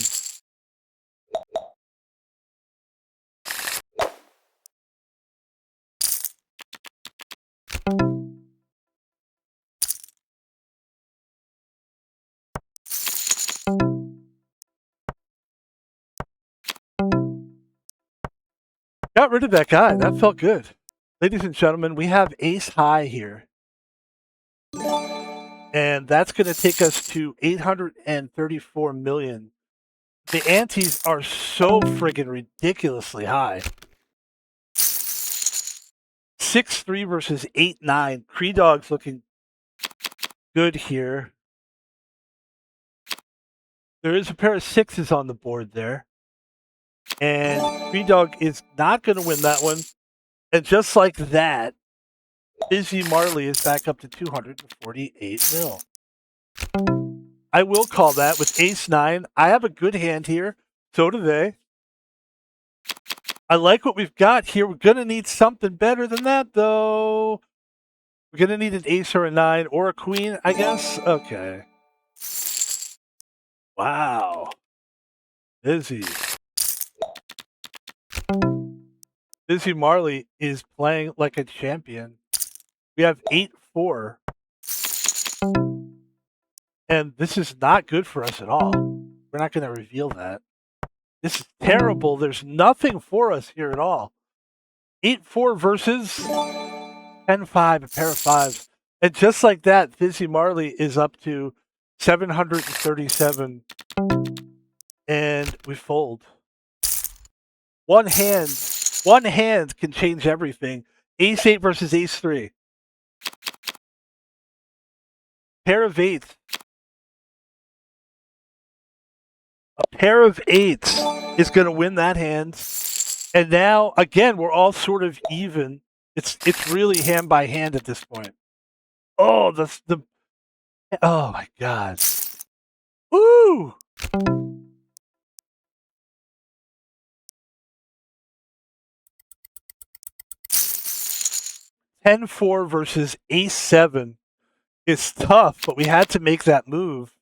Got rid of that guy. That felt good. Ladies and gentlemen, we have ace high here. And that's going to take us to 834 million. The antes are so friggin' ridiculously high. 6-3 versus 8-9. Cree Dog's looking good here. There is a pair of 6s on the board there. And Cree Dog is not going to win that one. And just like that, Busy Marley is back up to 248 mil. I will call that with ace 9. I have a good hand here. So do they. I like what we've got here. We're going to need something better than that, though. We're going to need an ace or a 9 or a queen, I guess. Okay. Wow. Busy. Busy Marley is playing like a champion. We have 8-4. And this is not good for us at all. We're not going to reveal that. This is terrible. There's nothing for us here at all. 8-4 versus 10-5, a pair of 5s. And just like that, Busy Marley is up to 737. And we fold. One hand can change everything. Ace 8 versus Ace 3. Pair of eights. A pair of eights is going to win that hand. And now, again, we're all sort of even. It's really hand by hand at this point. Oh, oh my God. Ooh. $10-4 versus Ace 7 is tough, but we had to make that move.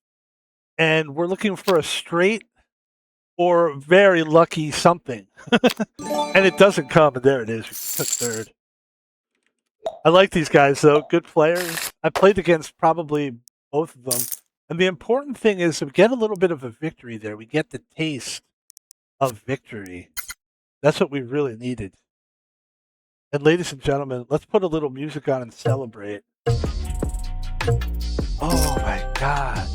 And we're looking for a straight or very lucky something. And it doesn't come, and there it is. We took third. I like these guys, though. Good players. I played against probably both of them. And the important thing is we get a little bit of a victory there. We get the taste of victory. That's what we really needed. And ladies and gentlemen, let's put a little music on and celebrate. Oh my God.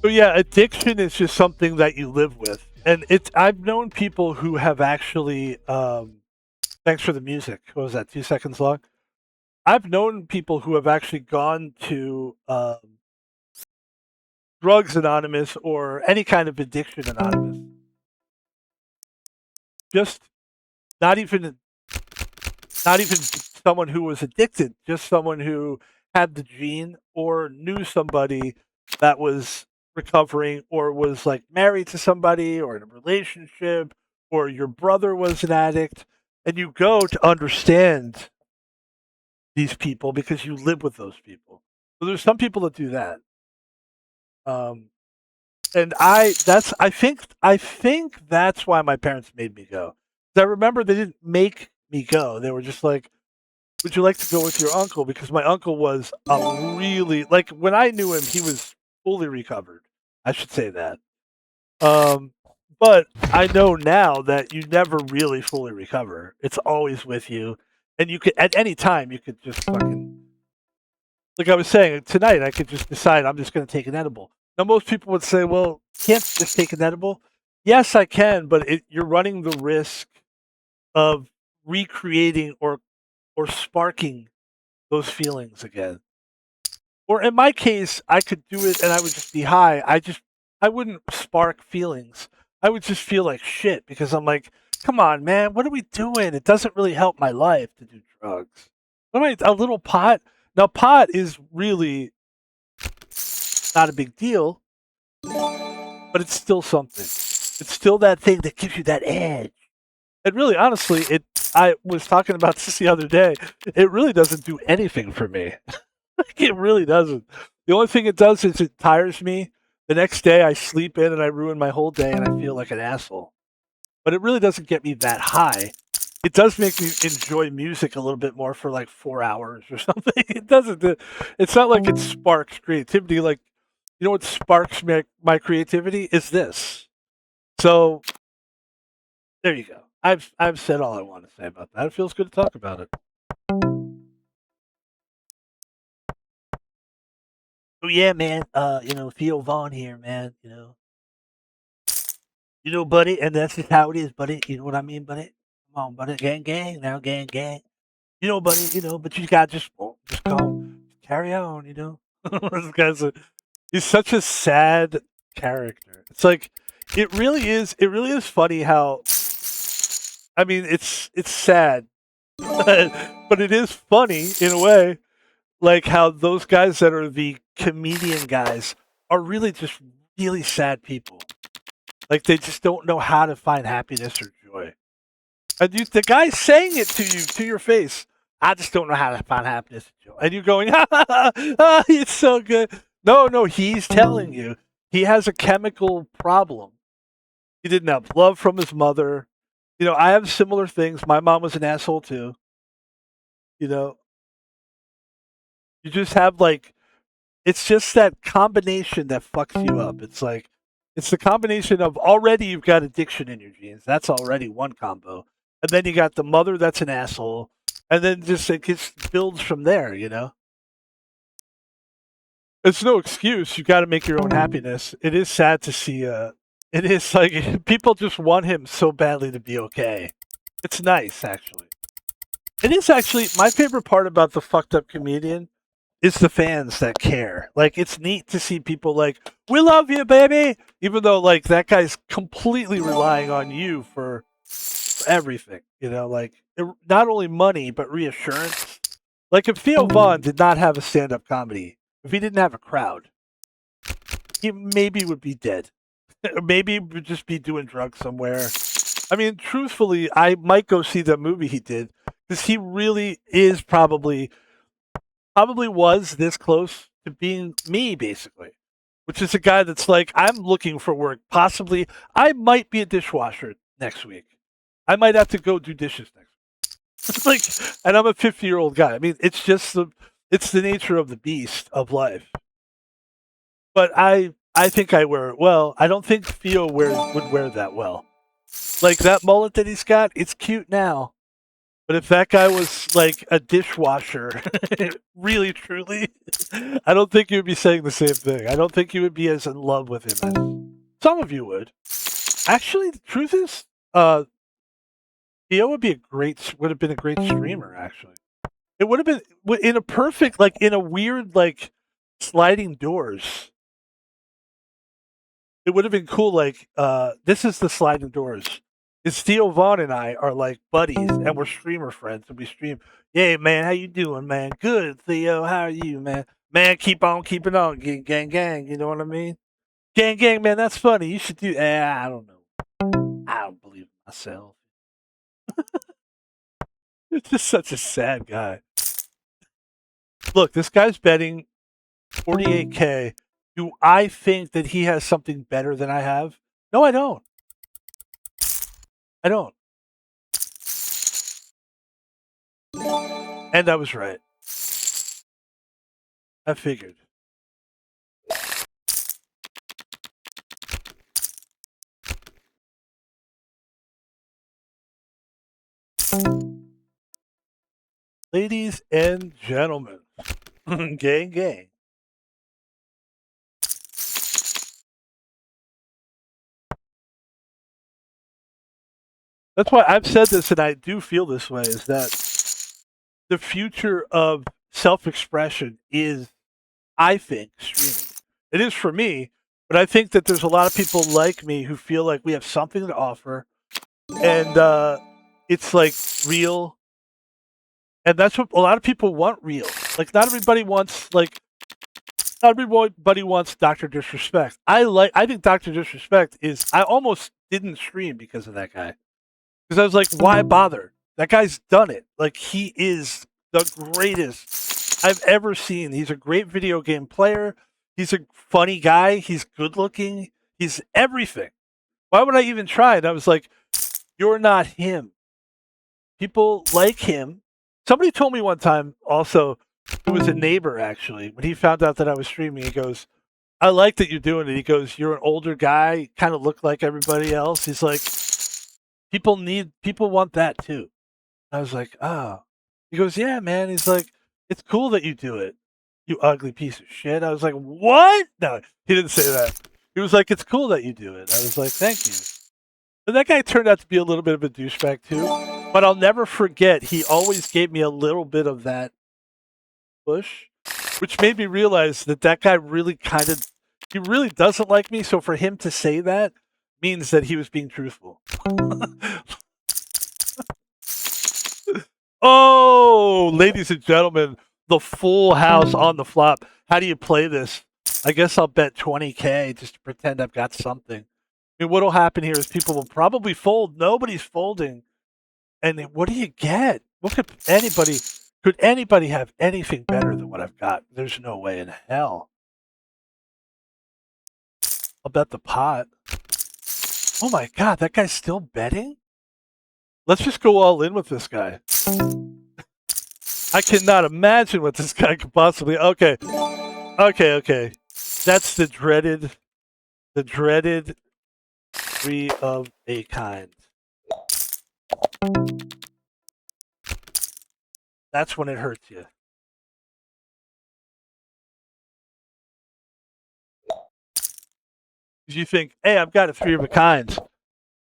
So yeah, addiction is just something that you live with. And I've known people who have actually thanks for the music. What was that, 2 seconds long? I've known people who have actually gone to Drugs Anonymous or any kind of addiction anonymous. Just not even someone who was addicted, just someone who had the gene or knew somebody that was recovering or was like married to somebody or in a relationship or your brother was an addict, and you go to understand these people because you live with those people. So there's some people that do that. And I think that's why my parents made me go. 'Cause I remember they didn't make me go. They were just like, "Would you like to go with your uncle?" Because my uncle was a really, like, when I knew him, he was fully recovered. I should say that. But I know now that you never really fully recover. It's always with you, and you could at any time you could just fucking, like I was saying tonight, I could just decide I'm just going to take an edible. Now most people would say, "Well, can't just take an edible." Yes, I can, but you're running the risk of recreating or sparking those feelings again. Or in my case, I could do it and I would just be high. I wouldn't spark feelings. I would just feel like shit because I'm like, come on, man, what are we doing? It doesn't really help my life to do drugs. What am I, a little pot? Now, pot is really not a big deal, but it's still something. It's still that thing that gives you that edge. And really, honestly, I was talking about this the other day. It really doesn't do anything for me. It really doesn't. The only thing it does is it tires me. The next day I sleep in and I ruin my whole day and I feel like an asshole. But it really doesn't get me that high. It does make me enjoy music a little bit more for like 4 hours or something. It doesn't. It's not like it sparks creativity. Like, you know what sparks my creativity is this. So there you go. I've said all I want to say about that. It feels good to talk about it. Oh yeah, man. Theo Vaughn here, man. Buddy, and that's just how it is, buddy. You know what I mean, buddy? Come on, buddy. Gang, gang, now, gang, gang. Buddy. But you got just go, carry on. This he's such a sad character. It's like it really is. It really is funny how. I mean, it's sad, but it is funny in a way. Like how those guys that are the comedian guys are really just really sad people. Like they just don't know how to find happiness or joy. And the guy's saying it to you, to your face. I just don't know how to find happiness and joy. And you're going, it's so good. No, he's telling you he has a chemical problem. He didn't have love from his mother. I have similar things. My mom was an asshole too. You just have like, it's just that combination that fucks you up. It's like, it's the combination of already you've got addiction in your genes. That's already one combo. And then you got the mother that's an asshole. And then just it just builds from there. It's no excuse. You got to make your own happiness. It is sad to see. It is like people just want him so badly to be okay. It's nice, actually. It is actually my favorite part about the fucked up comedian is the fans that care. Like it's neat to see people like, "We love you, baby," even though like that guy's completely relying on you for everything. You know, like not only money but reassurance. Like if Theo Vaughn did not have a stand-up comedy, if he didn't have a crowd, he maybe would be dead. Maybe he would just be doing drugs somewhere. I mean, truthfully, I might go see the movie he did because he really is probably was this close to being me, basically. Which is a guy that's like, I'm looking for work. Possibly, I might be a dishwasher next week. I might have to go do dishes next week. Like, and I'm a 50-year-old guy. I mean, it's just it's the nature of the beast of life. But I think I wear it well. I don't think Theo would wear that well. Like that mullet that he's got, it's cute now. But if that guy was like a dishwasher, really truly, I don't think you would be saying the same thing. I don't think you would be as in love with him as some of you would. Actually, the truth is, Theo would have been a great streamer. Actually, it would have been in a perfect, like in a weird, like sliding doors. It would have been cool. Like, this is the sliding doors. It's Theo Vaughn and I are like buddies, and we're streamer friends, and we stream. Yeah, man, how you doing, man? Good, Theo. How are you, man? Man, keep on keeping on, gang, gang. You know what I mean? Gang, gang, man. That's funny. You should do. I don't know. I don't believe in myself. It's just such a sad guy. Look, this guy's betting 48K. Do I think that he has something better than I have? No, I don't. I don't. And I was right. I figured. Ladies and gentlemen, gang, gang. That's why I've said this, and I do feel this way: is that the future of self-expression is, I think, streaming. It is for me, but I think that there's a lot of people like me who feel like we have something to offer, and it's like real, and that's what a lot of people want. Real, like not everybody wants not everybody wants Doctor Disrespect. I think Doctor Disrespect is. I almost didn't stream because of that guy. Because I was like, why bother? That guy's done it. Like he is the greatest I've ever seen. He's a great video game player. He's a funny guy. He's good looking. He's everything. Why would I even try? And I was like, you're not him. People like him. Somebody told me one time also, it was a neighbor actually, when he found out that I was streaming, he goes, I like that you're doing it. He goes, you're an older guy, kind of look like everybody else. He's like, people want that too. I was like, oh. He goes, yeah, man. He's like, it's cool that you do it, you ugly piece of shit. I was like, what? No, he didn't say that. He was like, it's cool that you do it. I was like, thank you. And that guy turned out to be a little bit of a douchebag too. But I'll never forget, he always gave me a little bit of that push, which made me realize that that guy really he really doesn't like me. So for him to say that means that he was being truthful. Oh, ladies and gentlemen, the full house on the flop. How do you play this? I guess I'll bet 20K just to pretend I've got something. I mean, what'll happen here is people will probably fold. Nobody's folding. And what do you get? Could anybody have anything better than what I've got? There's no way in hell. I'll bet the pot. Oh my God, that guy's still betting? Let's just go all in with this guy. I cannot imagine what this guy could possibly. Okay. That's the dreaded three of a kind. That's when it hurts you. You think, hey, I've got a 3 of a kind.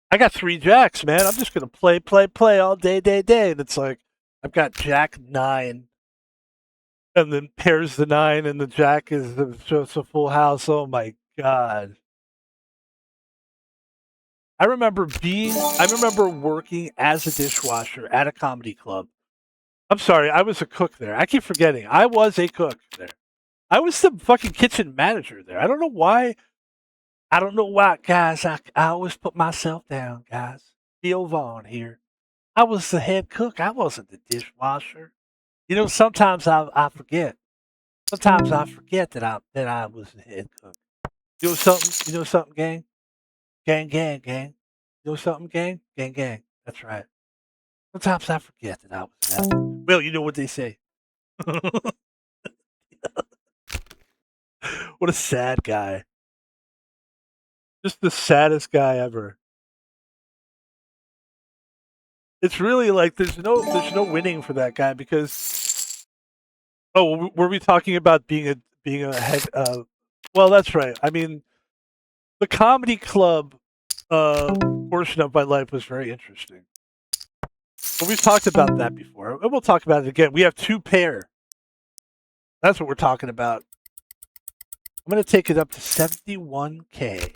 I got 3 jacks, man. I'm just gonna play all day. And it's like, I've got Jack 9, and then pairs the 9, and the Jack is just a full house. Oh my god! I remember working as a dishwasher at a comedy club. I'm sorry, I was a cook there. I keep forgetting. I was a cook there. I was the fucking kitchen manager there. I don't know why. I don't know why, guys. I always put myself down, guys. Theo Vaughn here. I was the head cook. I wasn't the dishwasher. You know, sometimes I forget. Sometimes I forget that I was the head cook. You know something? You know something, gang? Gang. You know something, gang? Gang. That's right. Sometimes I forget that I was that. Well, you know what they say. What a sad guy. Just the saddest guy ever. It's really like there's no winning for that guy because were we talking about being a head well, that's right. I mean, the comedy club portion of my life was very interesting. But we've talked about that before, and we'll talk about it again. We have 2 pair. That's what we're talking about. I'm going to take it up to 71K.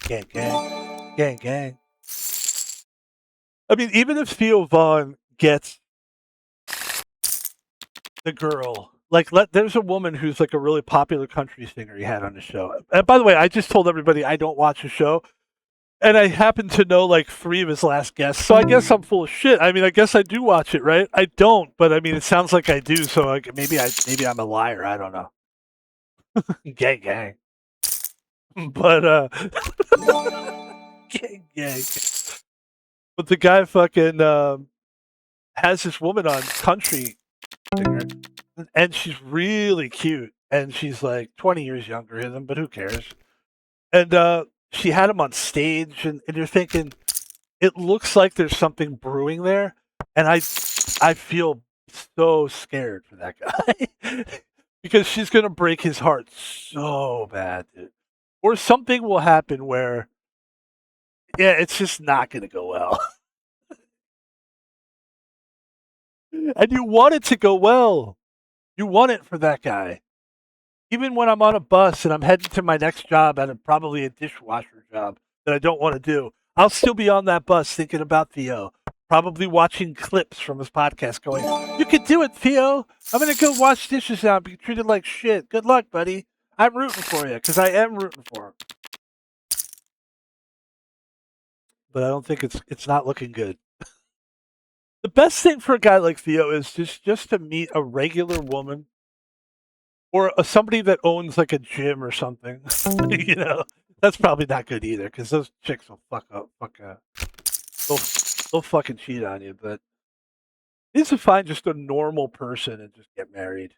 Gang. I mean, even if Theo Vaughn gets the girl, like there's a woman who's like a really popular country singer he had on the show. And by the way, I just told everybody I don't watch the show. And I happen to know like 3 of his last guests, so I guess I'm full of shit. I mean, I guess I do watch it, right? I don't, but I mean, it sounds like I do. So like, maybe I'm a liar. I don't know. Gang. But gang. But the guy fucking has this woman on country singer, and she's really cute, and she's like 20 years younger than him, but who cares? And she had him on stage, and you're thinking, it looks like there's something brewing there, and I feel so scared for that guy because she's gonna break his heart so bad, dude. Or something will happen where, yeah, it's just not gonna go well. And you want it to go well. You want it for that guy. Even when I'm on a bus and I'm heading to my next job at probably a dishwasher job that I don't want to do, I'll still be on that bus thinking about Theo, probably watching clips from his podcast going, "You can do it, Theo. I'm going to go wash dishes now and be treated like shit. Good luck, buddy. I'm rooting for you," because I am rooting for him. But I don't think it's not looking good. The best thing for a guy like Theo is just to meet a regular woman or somebody that owns like a gym or something. You know, that's probably not good either because those chicks will they'll, they'll fucking cheat on you. But you need to find just a normal person and just get married,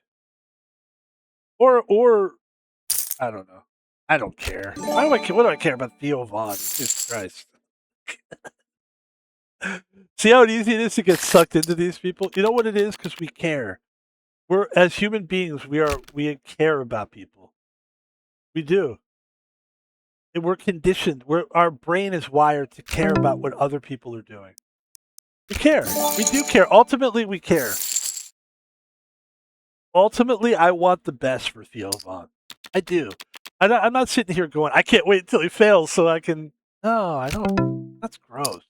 or I don't know. I don't care. Why do I care? What do I care about Theo Vaughn? Jesus Christ! See how easy it is to get sucked into these people. You know what it is? Because we care. We're as human beings. We care about people. We do. And we're conditioned. Our brain is wired to care about what other people are doing. We care. We do care. Ultimately, we care. Ultimately, I want the best for Theo Vaughn. I do. I'm not sitting here going, I can't wait until he fails so I can. No, I don't. That's gross.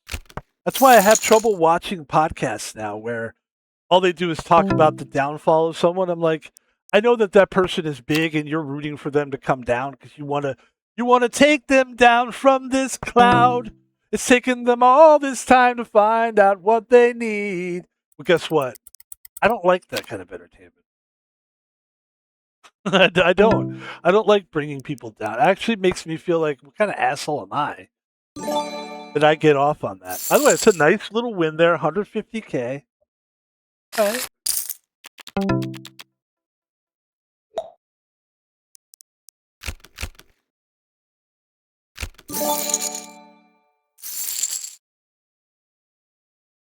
That's why I have trouble watching podcasts now where all they do is talk about the downfall of someone. I'm like, I know that person is big and you're rooting for them to come down because you want to take them down from this cloud. It's taken them all this time to find out what they need. Well, guess what? I don't like that kind of entertainment. I don't. I don't like bringing people down. It actually makes me feel like, what kind of asshole am I that I get off on that? By the way, it's a nice little win there, 150K. All right.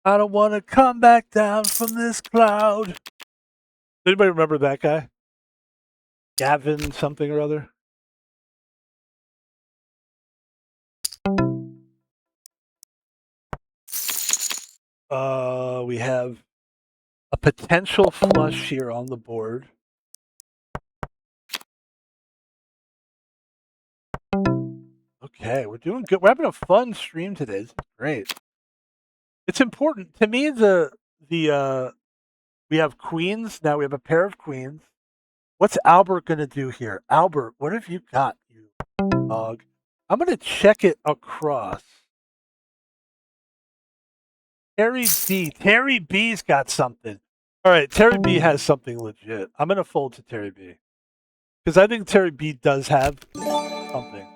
I don't want to come back down from this cloud. Anybody remember that guy? Gavin something or other. We have a potential flush here on the board. Okay, we're doing good. We're having a fun stream today. This is great. It's important to me. We have queens now. We have a pair of queens. What's Albert gonna do here? Albert, what have you got, you dog? I'm gonna check it across. Terry B. Terry B's got something. All right, Terry B has something legit. I'm gonna fold to Terry B because I think Terry B does have something.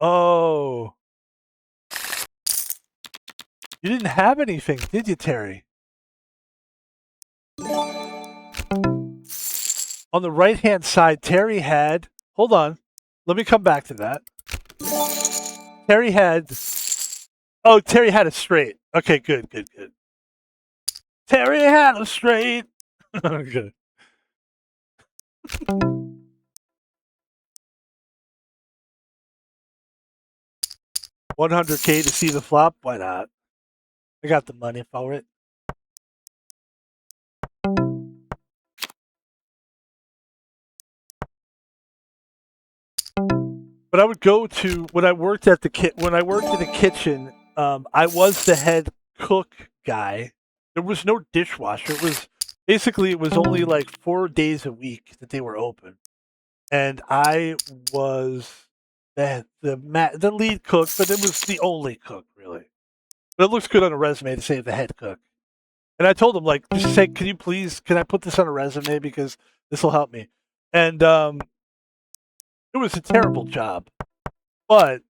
Oh, you didn't have anything, did you, Terry? On the right-hand side, Terry had. Hold on, let me come back to that. Terry had. Oh, Terry had a straight. Okay, good. Terry had a straight. Good. $100K to see the flop. Why not? I got the money for it. But I would go to when I worked at the kitchen. I was the head cook guy. There was no dishwasher. It was only like 4 days a week that they were open, and I was the lead cook, but it was the only cook really. But it looks good on a resume to say the head cook. And I told him like, just say, can I put this on a resume because this will help me. And it was a terrible job, but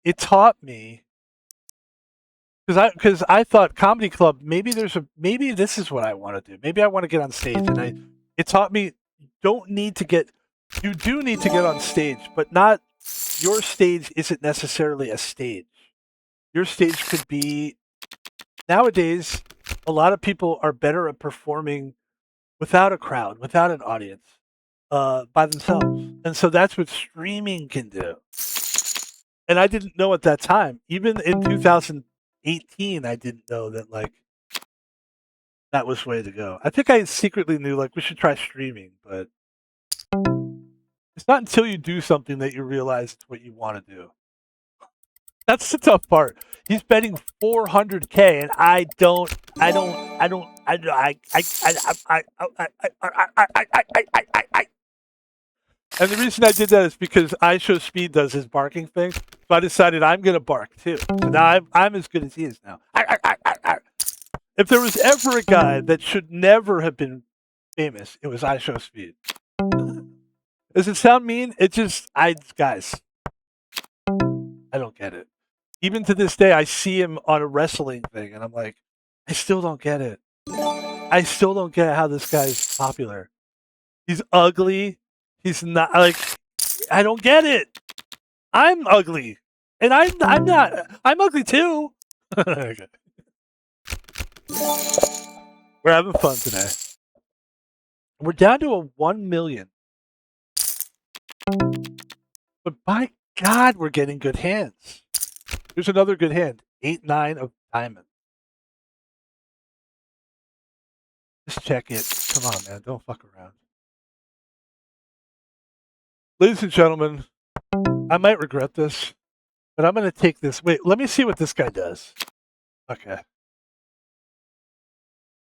it taught me because I thought comedy club maybe this is what I want to do. Maybe I want to get on stage, and it taught me you do need to get on stage, but not your stage isn't necessarily a stage. Your stage could be nowadays. A lot of people are better at performing without a crowd, without an audience, by themselves, and so that's what streaming can do. And I didn't know at that time, even in 2018, I didn't know that like that was the way to go. I think I secretly knew like we should try streaming, but it's not until you do something that you realize it's what you want to do. That's the tough part. He's betting 400K, and I don't. And the reason I did that is because I Show Speed does his barking thing, so I decided I'm going to bark too. So now I'm as good as he is now. If there was ever a guy that should never have been famous, it was I Show Speed. Does it sound mean? Guys, I don't get it. Even to this day, I see him on a wrestling thing, and I'm like, I still don't get it. I still don't get how this guy's popular. He's ugly. He's not like, I don't get it. I'm ugly, and I'm not. I'm ugly too. Okay. We're having fun today. We're down to a 1 million, but by God, we're getting good hands. Here's another good hand. 8-9 of diamond. Just check it. Come on, man. Don't fuck around. Ladies and gentlemen, I might regret this, but I'm going to take this. Wait, let me see what this guy does. Okay.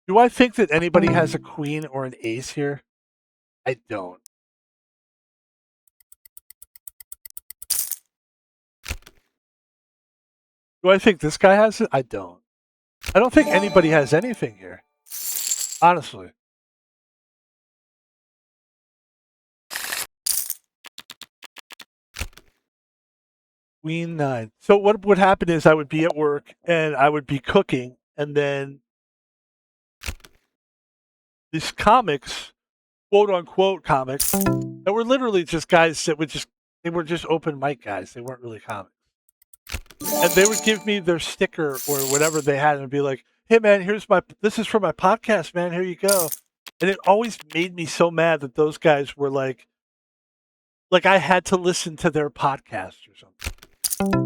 Do I think that anybody has a queen or an ace here? I don't. Do I think this guy has it? I don't. I don't think anybody has anything here. Honestly. Queen 9. So what would happen is I would be at work and I would be cooking, and then these comics, quote unquote comics, that were literally just guys that they were just open mic guys. They weren't really comics. And they would give me their sticker or whatever they had and be like, hey man, this is for my podcast, man. Here you go. And it always made me so mad that those guys were like I had to listen to their podcast or something.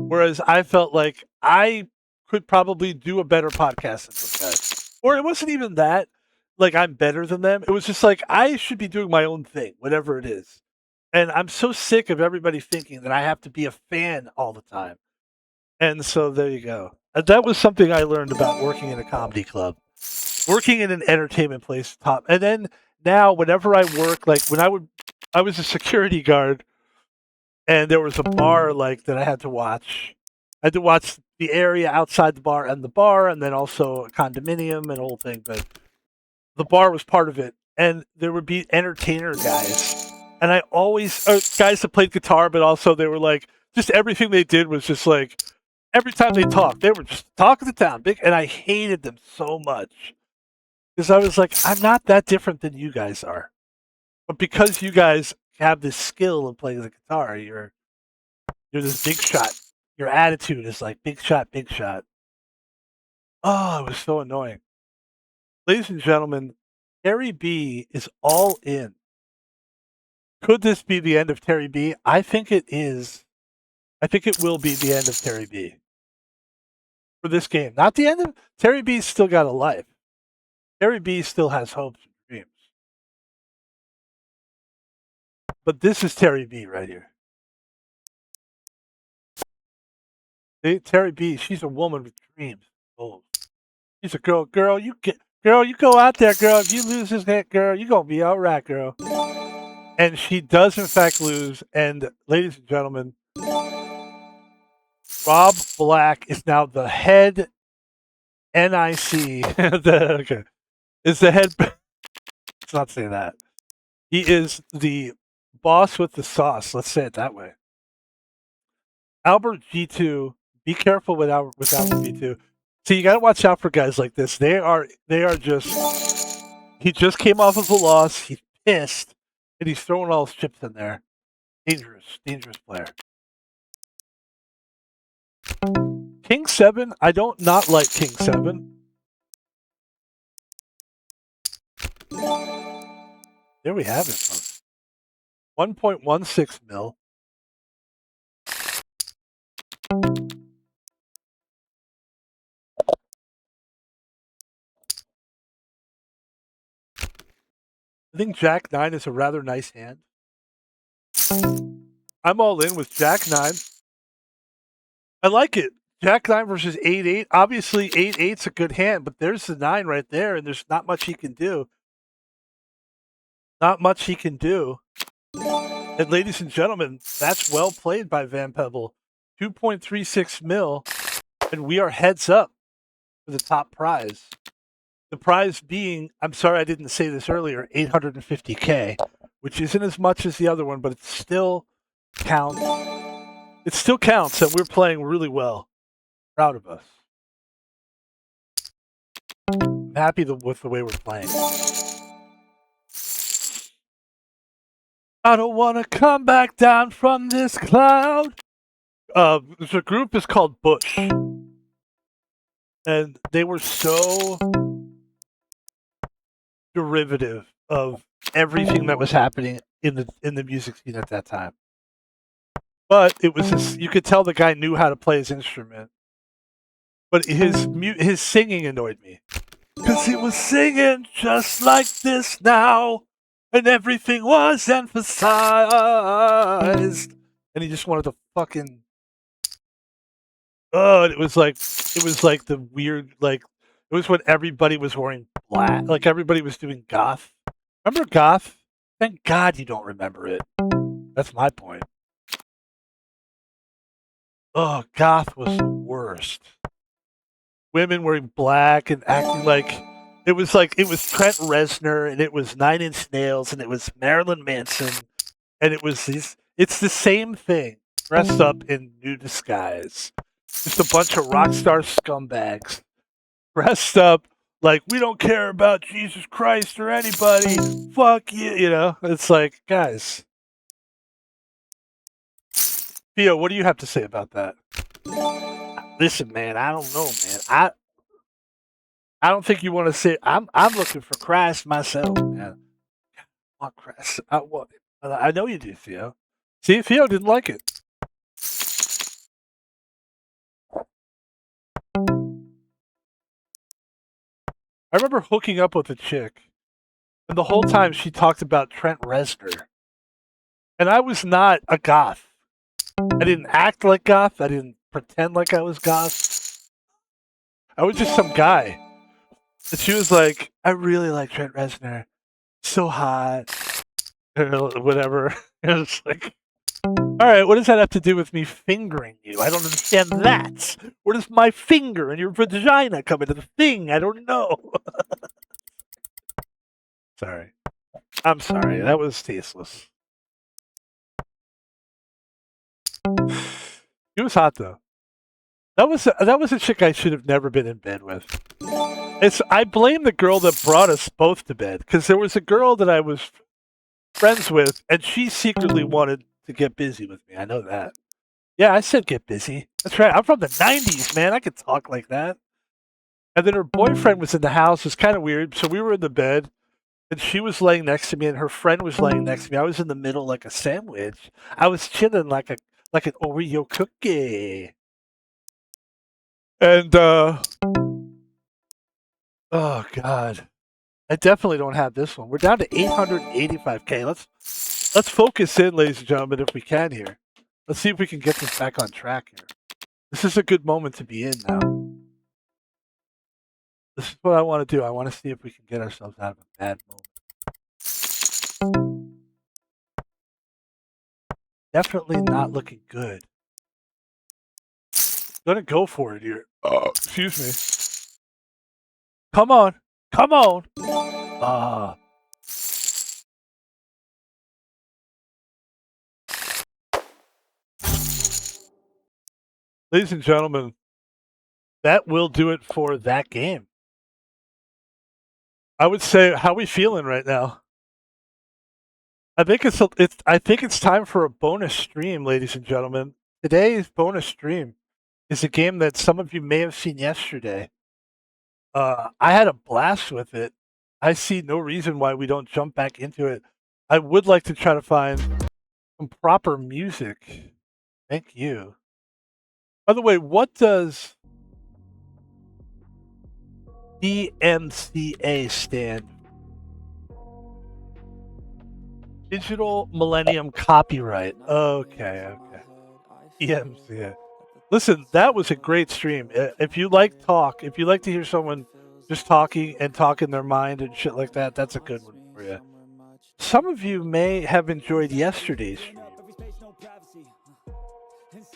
Whereas I felt like I could probably do a better podcast than those guys. Or it wasn't even that, like I'm better than them. It was just like I should be doing my own thing, whatever it is. And I'm so sick of everybody thinking that I have to be a fan all the time. And so there you go. That was something I learned about working in a comedy club. Working in an entertainment place top. And then now whenever I work, like when I was a security guard and there was a bar like that I had to watch. I had to watch the area outside the bar and then also a condominium and the whole thing, but the bar was part of it. And there would be entertainer guys. And I always guys that played guitar, but also they were like just everything they did was just like every time they talked, they were just talking to town. Big, and I hated them so much. Because I was like, I'm not that different than you guys are. But because you guys have this skill of playing the guitar, you're this big shot. Your attitude is like big shot, big shot. Oh, it was so annoying. Ladies and gentlemen, Terry B is all in. Could this be the end of Terry B? I think it is. I think it will be the end of Terry B for this game. Not the end of Terry B's still got a life. Terry B still has hopes and dreams. But this is Terry B right here. Terry B, she's a woman with dreams. Oh, she's a girl. Girl, you go out there, girl. If you lose this hit, girl, you gonna be all right, girl. And she does in fact lose. And ladies and gentlemen, Rob Black is now the head NIC. Okay, is the head. Let's not say that. He is the boss with the sauce. Let's say it that way. Albert G2. Be careful with Albert G2. See, you got to watch out for guys like this. They are just. He just came off of a loss. He's pissed, and he's throwing all his chips in there. Dangerous player. King 7. I don't not like King 7. There we have it, folks. 1.16 mil. I think Jack 9 is a rather nice hand. I'm all in with Jack 9. I like it. Jack 9 versus 8-8. Obviously, 8-8's a good hand, but there's the 9 right there, and there's not much he can do. Not much he can do. And ladies and gentlemen, that's well played by Van Pebble. 2.36 mil, and we are heads up for the top prize. The prize being, I'm sorry I didn't say this earlier, 850K, which isn't as much as the other one, but it still counts. It still counts, and we're playing really well. Proud of us. I'm happy with the way we're playing. I don't want to come back down from this cloud. The group is called Bush. And they were so derivative of everything that was happening in the music scene at that time. But it was you could tell the guy knew how to play his instrument. But his singing annoyed me. Because he was singing just like this now. And everything was emphasized. And he just wanted to fucking. Oh, it was like the weird, like, it was when everybody was wearing black. Like, everybody was doing goth. Remember goth? Thank God you don't remember it. That's my point. Oh, goth was the worst. Women wearing black and acting like it was Trent Reznor, and it was Nine Inch Nails, and it was Marilyn Manson, and it was it's the same thing dressed up in new disguise. Just a bunch of rock star scumbags dressed up like we don't care about Jesus Christ or anybody. Fuck you, you know. It's like, guys. Theo, what do you have to say about that? Listen, man, I don't know, man. I don't think you want to say. I'm looking for Crash myself, man. I want Crash. I know you do, Theo. See, Theo didn't like it. I remember hooking up with a chick, and the whole time she talked about Trent Reznor. And I was not a goth. I didn't act like goth. I didn't pretend like I was goth. I was just some guy. And she was like, I really like Trent Reznor. So hot. Or whatever. It was like, all right, what does that have to do with me fingering you? I don't understand that. Where does my finger and your vagina come into the thing? I don't know. Sorry. I'm sorry. That was tasteless. He was hot though. That was a chick I should have never been in bed with. I blame the girl that brought us both to bed because there was a girl that I was friends with, and she secretly wanted to get busy with me. I know that. Yeah, I said get busy. That's right. I'm from the '90s, man. I could talk like that. And then her boyfriend was in the house. It was kind of weird. So we were in the bed, and she was laying next to me, and her friend was laying next to me. I was in the middle like a sandwich. I was chilling like an Oreo cookie. And oh god, I definitely don't have this one. We're down to 885K. Let's focus in, ladies and gentlemen, if we can here. Let's see if we can get this back on track here. This is a good moment to be in now. This is what I want to do. I want to see if we can get ourselves out of a bad moment. Definitely not looking good. Gonna go for it here. Excuse me. Come on. Come on. Ladies and gentlemen, that will do it for that game. I would say, how are we feeling right now? I think it's time for a bonus stream, ladies and gentlemen. Today's bonus stream is a game that some of you may have seen yesterday. I had a blast with it. I see no reason why we don't jump back into it. I would like to try to find some proper music. Thank you. By the way, what does DMCA stand? Digital Millennium Copyright. Okay. DMCA. Listen, that was a great stream. If you like talk, if you like to hear someone just talking and talking their mind and shit like that, that's a good one for you. Some of you may have enjoyed yesterday's stream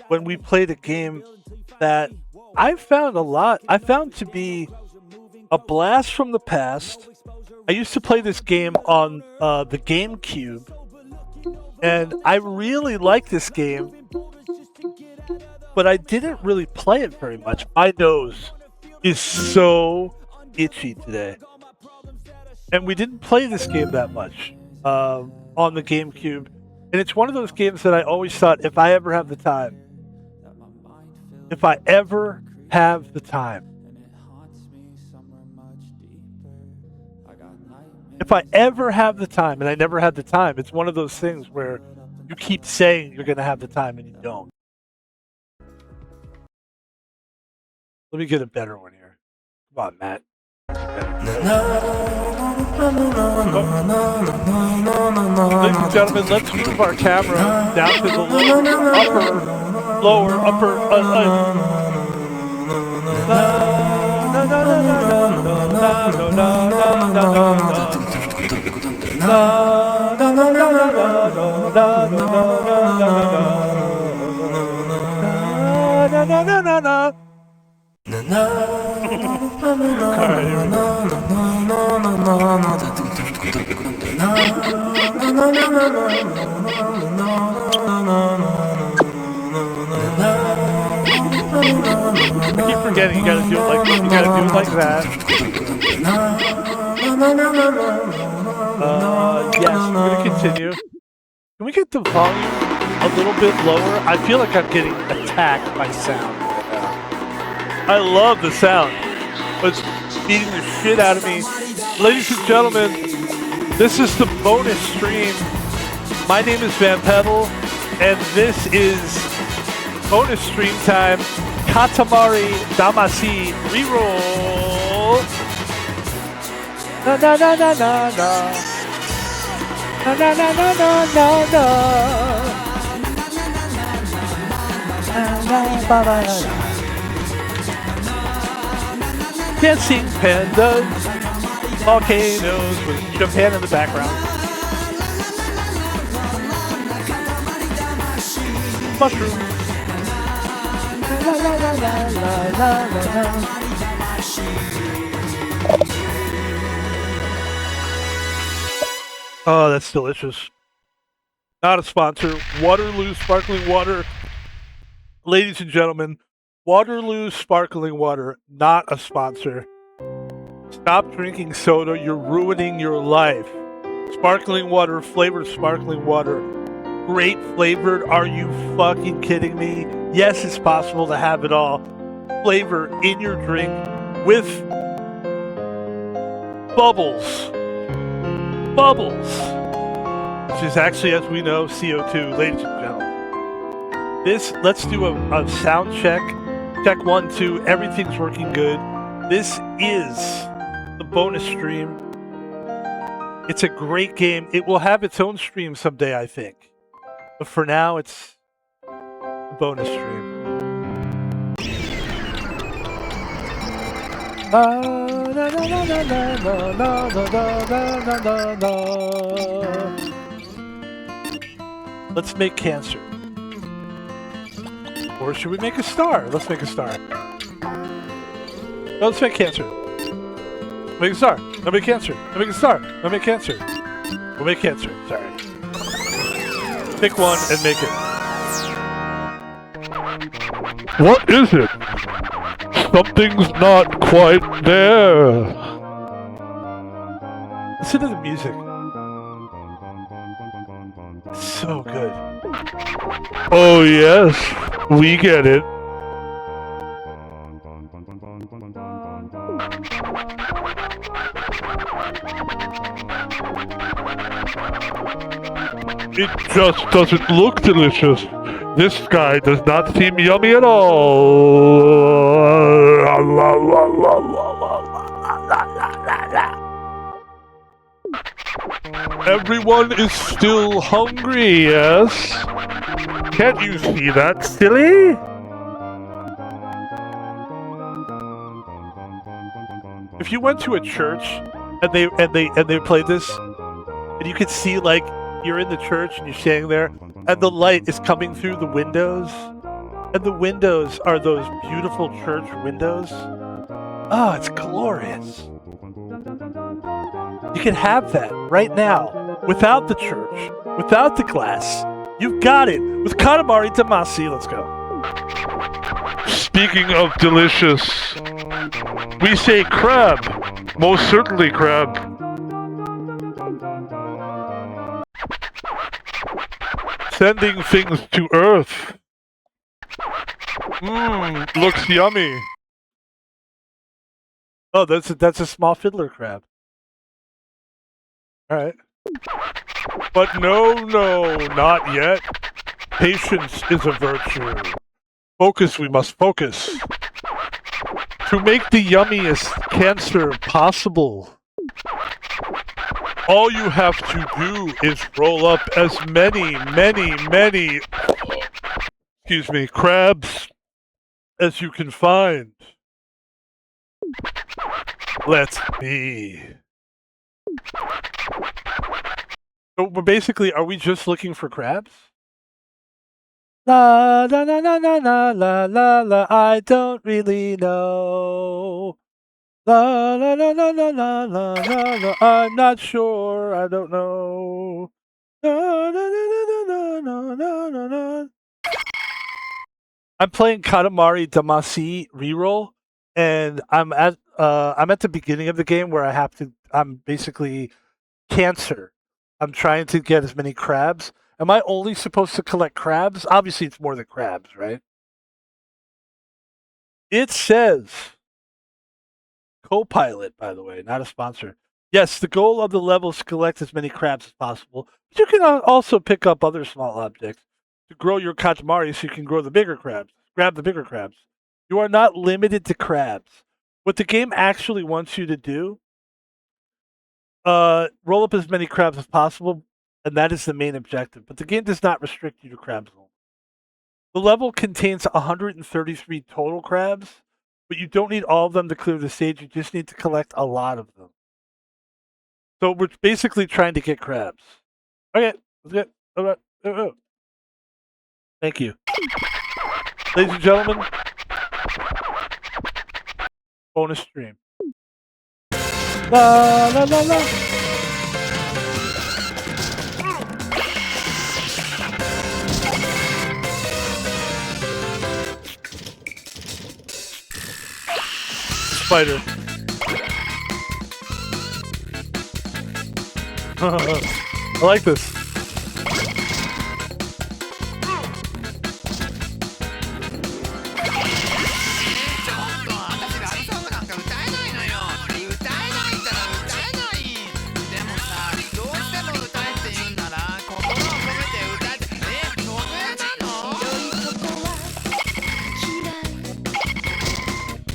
when we played a game that I found to be a blast from the past. I used to play this game on the GameCube, and I really liked this game, but I didn't really play it very much. My nose is so itchy today. And we didn't play this game that much on the GameCube. And it's one of those games that I always thought, if I ever have the time, and I never have the time, it's one of those things where you keep saying you're going to have the time and you don't. Let me get a better one here. Come on, Matt. Ladies and gentlemen, let's move our camera down to the lower upper. I keep forgetting you gotta do it like that. Yes, we're gonna continue. Can we get the volume a little bit lower? I feel like I'm getting attacked by sound right now. I love the sound, but beating the shit out of me. Ladies and gentlemen, this is the bonus stream. My name is Pebble, and this is bonus stream time. Katamari Demacy Reroll. Na na na na na na. Na na na na na na na. Dancing pandas, volcanoes with Japan in the background. Mushrooms. La, la, la, la, la, la, la. Oh, that's delicious. Not a sponsor. Waterloo Sparkling Water. Ladies and gentlemen, Waterloo Sparkling Water, not a sponsor. Stop drinking soda. You're ruining your life. Sparkling water, flavored sparkling water. Great flavored. Are you fucking kidding me? Yes, it's possible to have it all. Flavor in your drink with bubbles. Bubbles. Which is actually, as we know, CO2, ladies and gentlemen. Let's do a sound check. Check 1, 2, everything's working good. This is the bonus stream. It's a great game. It will have its own stream someday, I think. But for now, it's the bonus stream. Let's make cancer. Or should we make a star? Let's make a star. No, let's make cancer. Make a star. I'll make cancer. I'll make a star. I'll make cancer. We'll make cancer. Sorry. Pick one and make it. What is it? Something's not quite there. Listen to the music. It's so good. Oh yes, we get it. It just doesn't look delicious. This guy does not seem yummy at all. Everyone is still hungry, yes? Can't you see that, silly? If you went to a church and they played this, and you could see like you're in the church and you're standing there, and the light is coming through the windows, and the windows are those beautiful church windows. Oh, it's glorious. You can have that right now, without the church, without the glass. You've got it with Katamari Demacy. Let's go. Speaking of delicious, we say crab. Most certainly crab. Sending things to Earth. Looks yummy. Oh, that's a small fiddler crab. All right. But no, not yet. Patience is a virtue. Focus, we must focus. To make the yummiest cancer possible, all you have to do is roll up as many, crabs as you can find. Let's be. So basically, are we just looking for crabs? La la la la la la la la la. I don't really know. La la la la la la la la la. I'm not sure. I don't know. La la la la la la la la la. I'm playing Katamari Demacy Reroll, and I'm at the beginning of the game where I'm basically cancer. I'm trying to get as many crabs. Am I only supposed to collect crabs? Obviously, it's more than crabs, right? It says Co-pilot, by the way, not a sponsor. Yes, the goal of the level is to collect as many crabs as possible, but you can also pick up other small objects to grow your Katamari so you can grow the bigger crabs. Grab the bigger crabs. You are not limited to crabs. What the game actually wants you to do, roll up as many crabs as possible, and that is the main objective. But the game does not restrict you to crabs only. The level contains 133 total crabs, but you don't need all of them to clear the stage. You just need to collect a lot of them. So we're basically trying to get crabs. Okay, let's get. Thank you. Ladies and gentlemen, bonus stream. La la la la. Spider. I like this.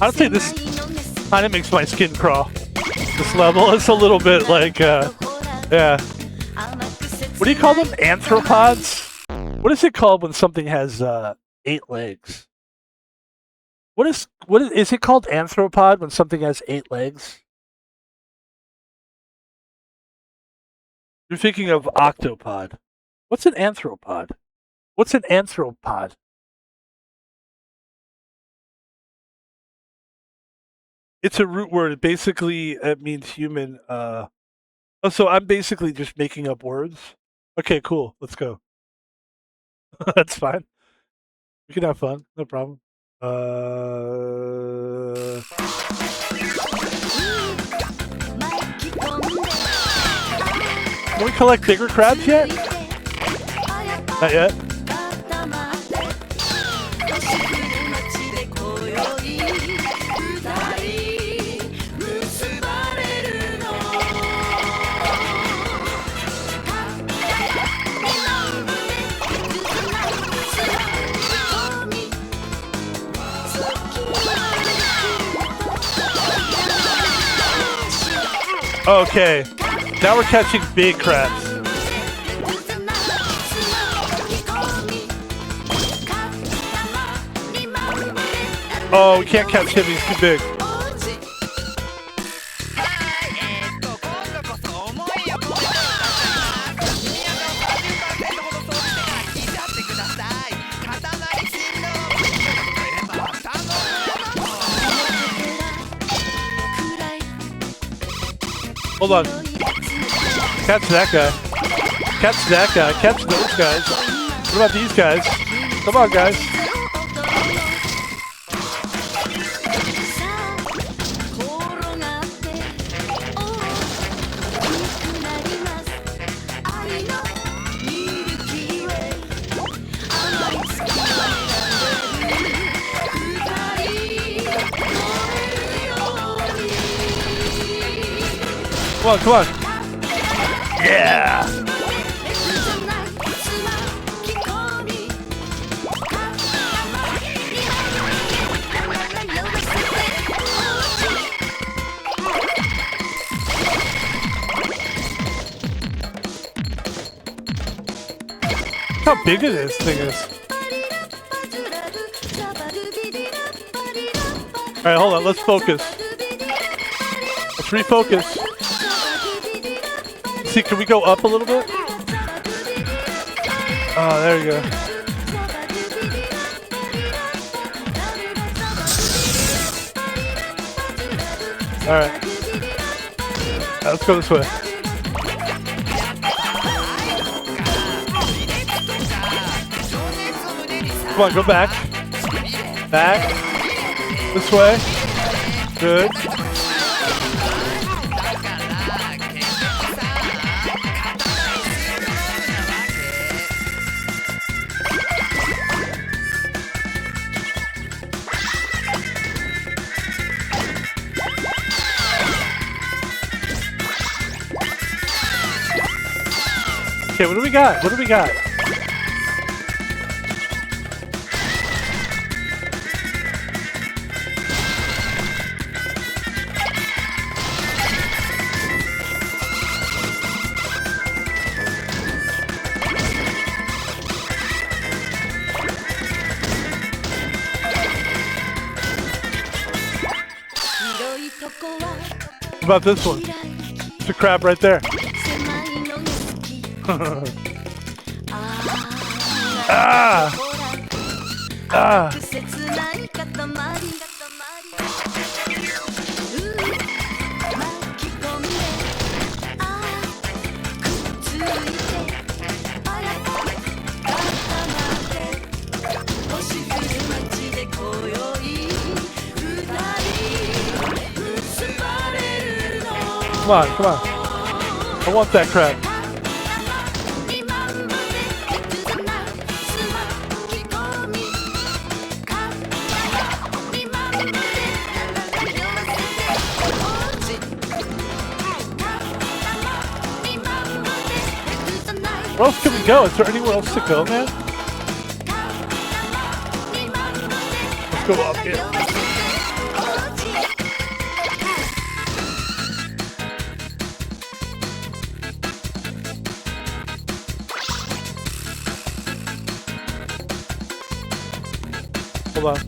I'd say this kind of makes my skin crawl. This level is a little bit like, yeah. What do you call them? Anthropods? What is it called when something has 8 legs? What is it called? Anthropod when something has 8 legs? You're thinking of octopod. What's an anthropod? What's an anthropod? It's a root word. Basically, it means human. So I'm basically just making up words. Okay, cool. Let's go. That's fine. We can have fun. No problem. Can we collect bigger crabs yet? Not yet. Okay, now we're catching big crabs. Oh, we can't catch him, he's too big. Hold on. Catch that guy. Catch that guy. Catch those guys. What about these guys? Come on, guys. Come on, come on. Yeah. Look how big this thing is. Alright, hold on, let's focus. Let's refocus. See, can we go up a little bit? Oh, there you go. Alright. Let's go this way. Come on, go back. Back. This way. Good. Okay, what do we got? What do we got? What about this one? It's a crab right there. Ah! Ah! Come on, come on. I want that crab. Where else can we go? Is there anywhere else to go, man? Let's go up here. Hold on.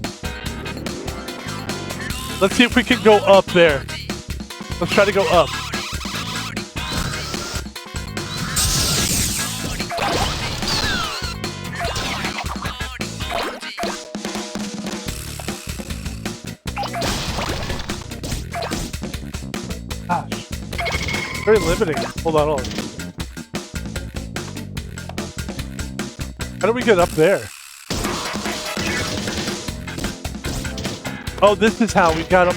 Let's see if we can go up there. Let's try to go up. Gosh. Very limiting. Hold on, hold on. How do we get up there? Oh, this is how we got up.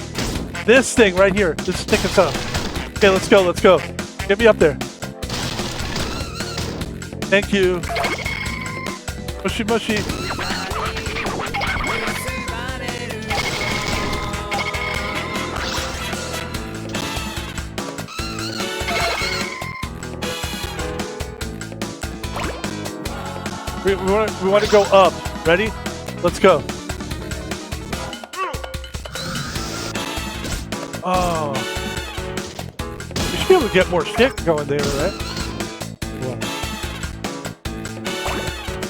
This thing right here. This is taking us up. Okay, let's go, let's go. Get me up there. Thank you. Mushy, mushy. We want to go up. Ready? Let's go. Oh. We should be able to get more stick going there, right?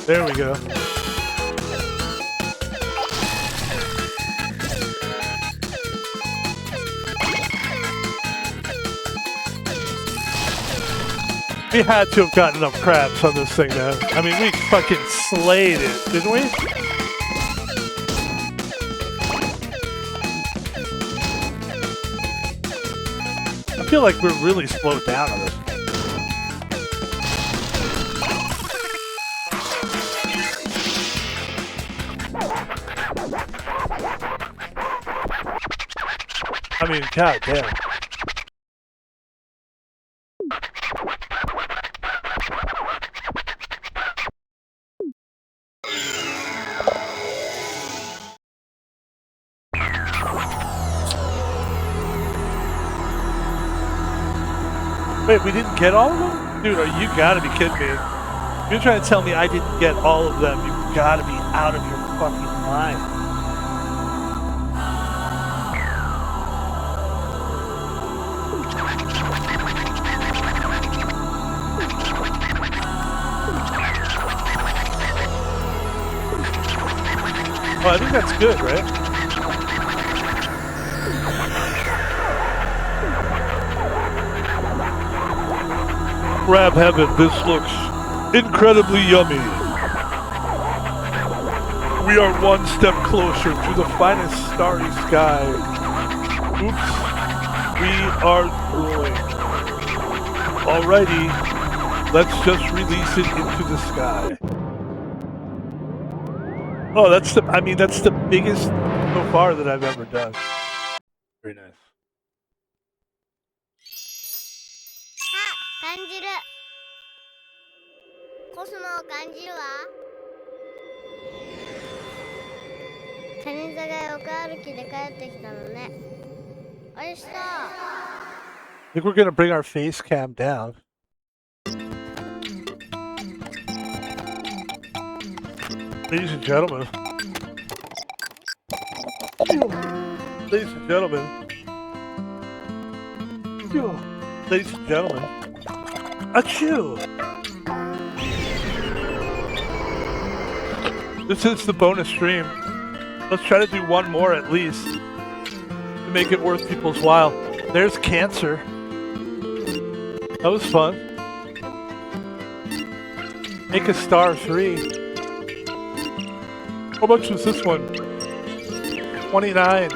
There we go. We had to have gotten enough crabs on this thing, though. I mean, we fucking slayed it, didn't we? I feel like we're really slowed down on this. I mean, god damn. Wait, we didn't get all of them? Dude, you gotta be kidding me. You're trying to tell me I didn't get all of them. You gotta be out of your fucking mind. Oh, I think that's good, right? Crab heaven, this looks incredibly yummy. We are one step closer to the finest starry sky. Oops, we are rolling. Alrighty, let's just release it into the sky. Oh, that's the biggest so far that I've ever done. Very nice. 感じるコスモを感じるわカニ座が横歩きで帰ってきたのねおいしそう I think we're gonna bring our face cam down. Ladies and gentlemen. Ladies and gentlemen. Ladies and gentlemen. Achoo! This is the bonus stream. Let's try to do one more at least to make it worth people's while. There's Cancer. That was fun. Make a star 3. How much was this one? 29.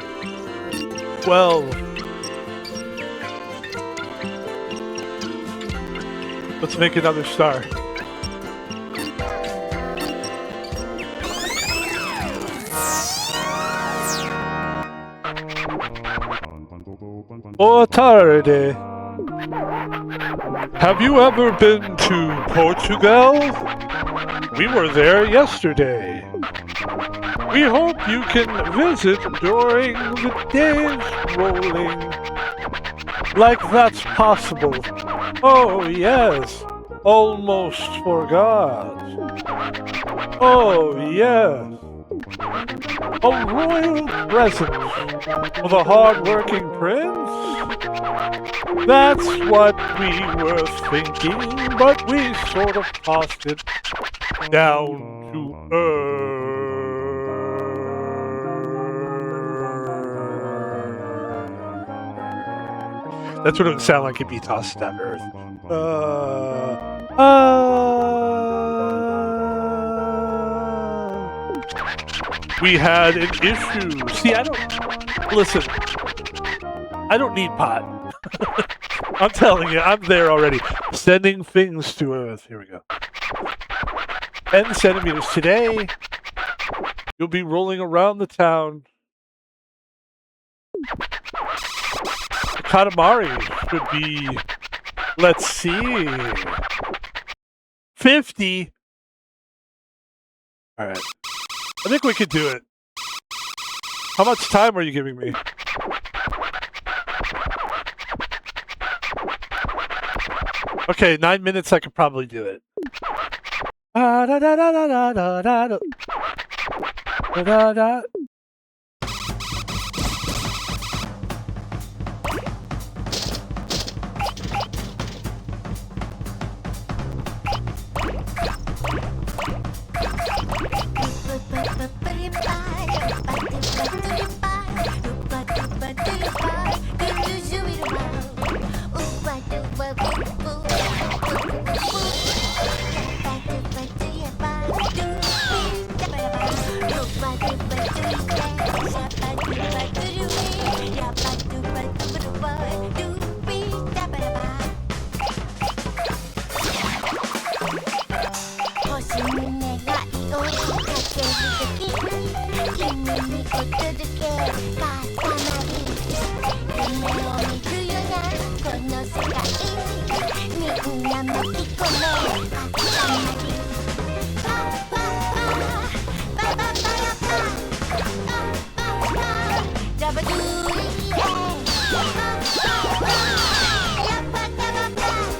12. Let's make another star. Boa tarde. Have you ever been to Portugal? We were there yesterday. We hope you can visit during the days rolling. Like that's possible. Oh yes, almost forgot. Oh yes. A royal present for the hard-working prince? That's what we were thinking, but we sort of tossed it down to earth. That's what it would sound like if you tossed it down to earth. We had an issue. See, I don't need pot. I'm telling you, I'm there already. Sending things to earth. Here we go. 10 centimeters. Today, you'll be rolling around the town. The Katamari should be, let's see, 50. All right. I think we could do it. How much time are you giving me? Okay, 9 minutes. I could probably do it. Da da da da da da da da da da.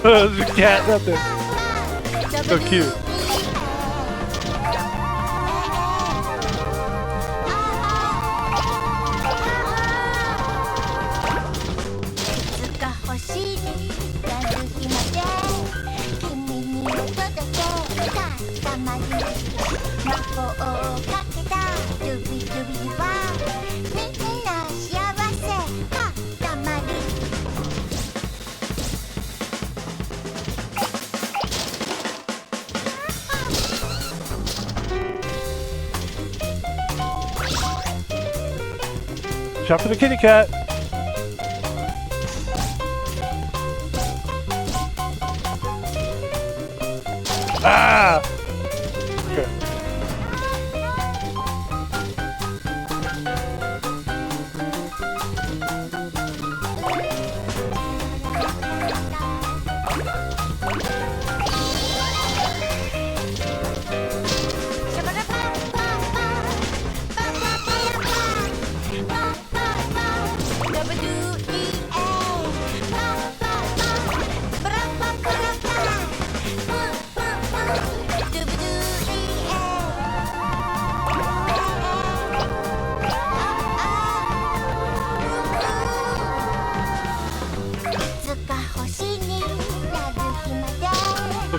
There's a cat up there. So cute. Shot for the kitty cat. Ah! Okay.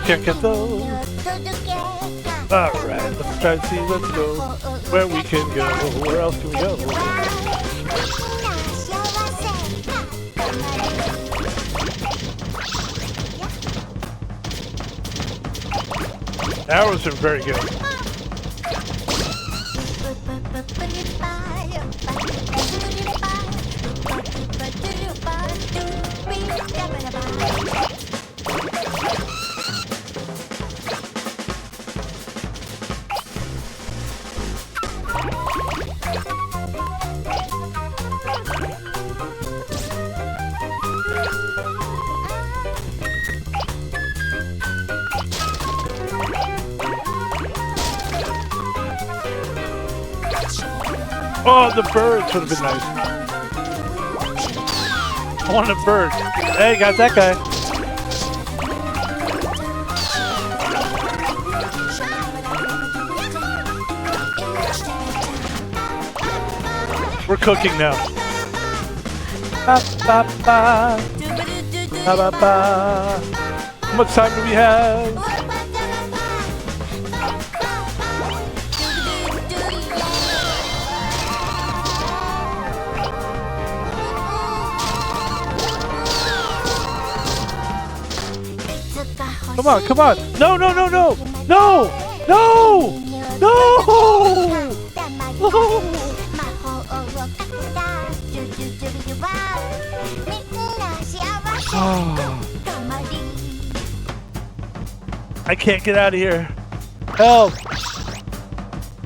can't get those. Alright, let's try to see, let's go where we can go. Where else can we go? Arrows are very good. Oh, the birds would have been nice. I want a bird. Hey, got that guy. We're cooking now. Ba, ba, ba. Ba, ba, ba. How much time do we have? Come on, come on. No, no, no, no. No! No! No! No! I can't get out of here. Help!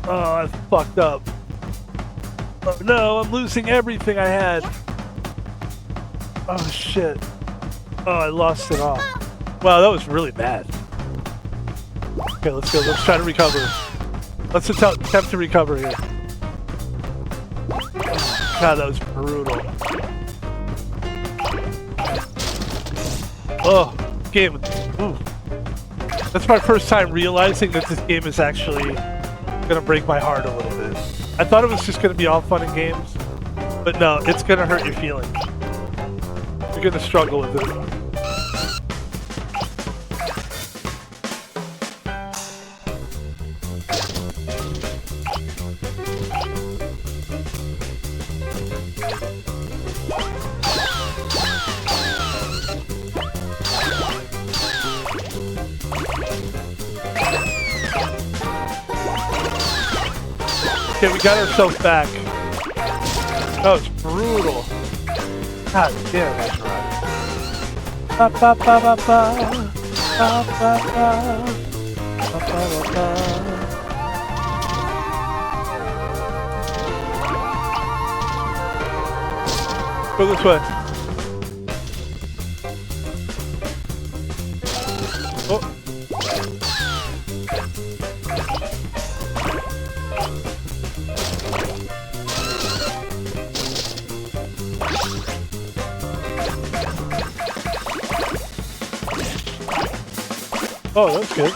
Oh, I fucked up. Oh, no, I'm losing everything I had. Oh, shit. Oh, I lost it all. Wow, that was really bad. Okay, let's go. Let's try to recover. Let's attempt to recover here. God, that was brutal. Oh, game. Ooh. That's my first time realizing that this game is actually gonna break my heart a little bit. I thought it was just gonna be all fun and games, but no, it's gonna hurt your feelings. You're gonna struggle with it. Okay, we got ourselves back. That was brutal. God damn, that's right. Ba ba ba ba ba. Ba ba ba. Ba ba ba ba. Go this way. Oh. Oh, that's good.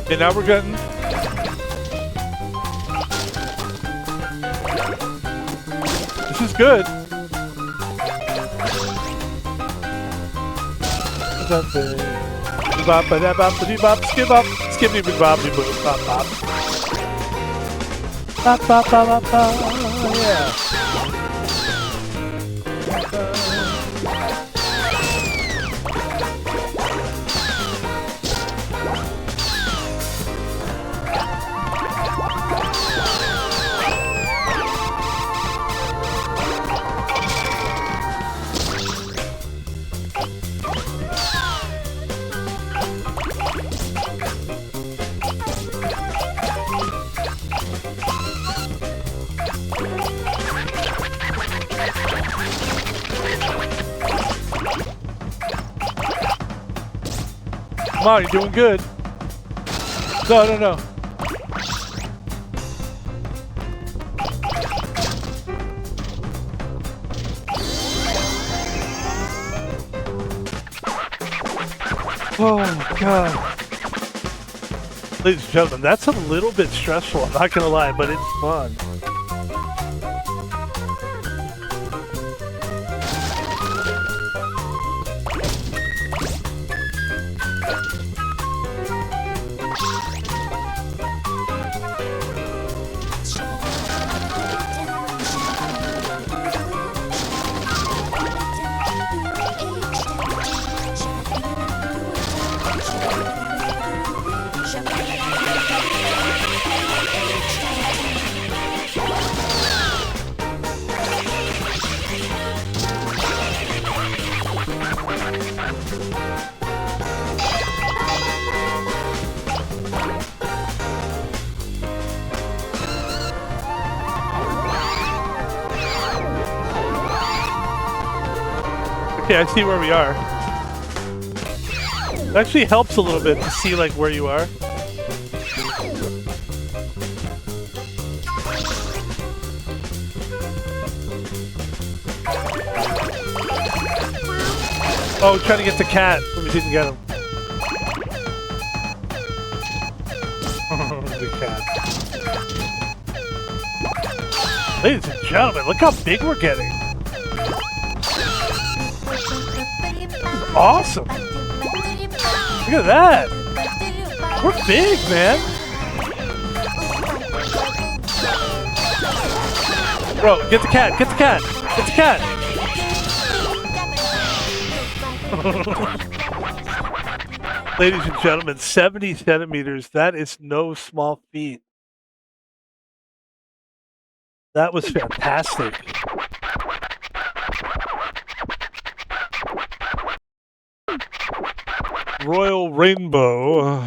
Okay, now we're getting... This is good. What's that thing? Bop ba da bop ba dee bop skip bop skippy bop dee boop bop bop bop bop bop bop bop. Yeah. Come on, you're doing good. No, no, no. Oh, God. Ladies and gentlemen, that's a little bit stressful, I'm not gonna lie, but it's fun. Okay, I see where we are. It actually helps a little bit to see like where you are. Oh, trying to get the cat, but we didn't get him. The cat. Ladies and gentlemen, look how big we're getting. Awesome. Look at that. We're big, man. Bro, get the cat, get the cat, get the cat. Ladies and gentlemen, 70 centimeters, that is no small feat. That was fantastic. Royal Rainbow.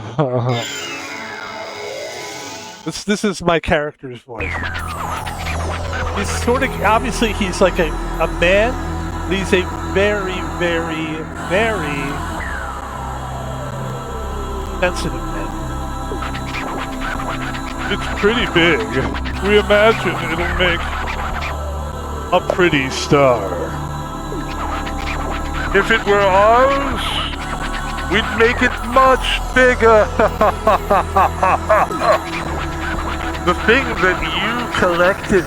This is my character's voice. He's sort of, obviously he's like a man, but he's a very, very, very sensitive man. It's pretty big. We imagine it'll make a pretty star. If it were ours, we'd make it much bigger. The thing that you collected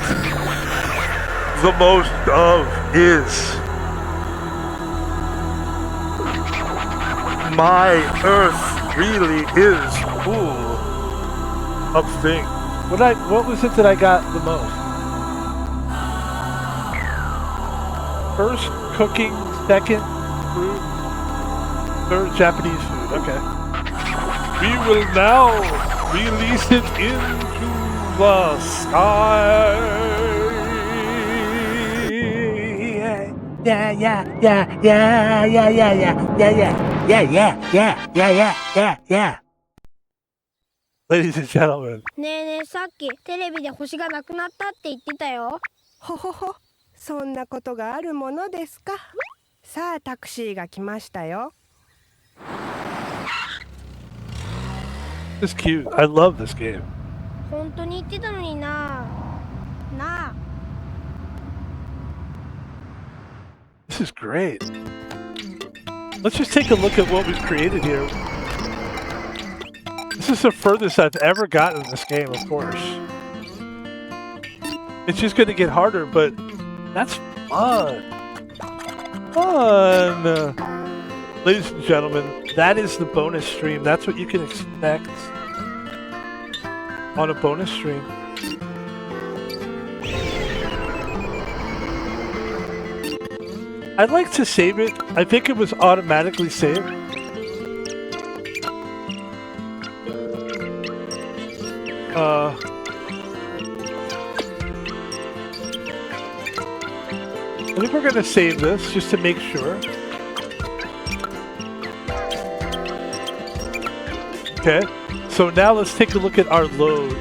the most of is my Earth really is full of things. What was it that I got the most? First, cooking. Second, fruit. Third, Japanese food. Okay. We will now release it into the sky. Yeah. Ladies and gentlemen. ねえねえ、さっきテレビで星がなくなったって言ってたよ。ほほほ、そんなことがあるものですか。さあ、タクシーが来ましたよ。This is cute. I love this game. 本当に言ってたのにな。なあ。This is great. Let's just take a look at what we've created here. This is the furthest I've ever gotten in this game, of course. It's just going to get harder, but that's fun. Fun! Ladies and gentlemen, that is the bonus stream. That's what you can expect on a bonus stream. I'd like to save it. I think it was automatically saved. I think we're going to save this just to make sure. Okay, so now let's take a look at our load.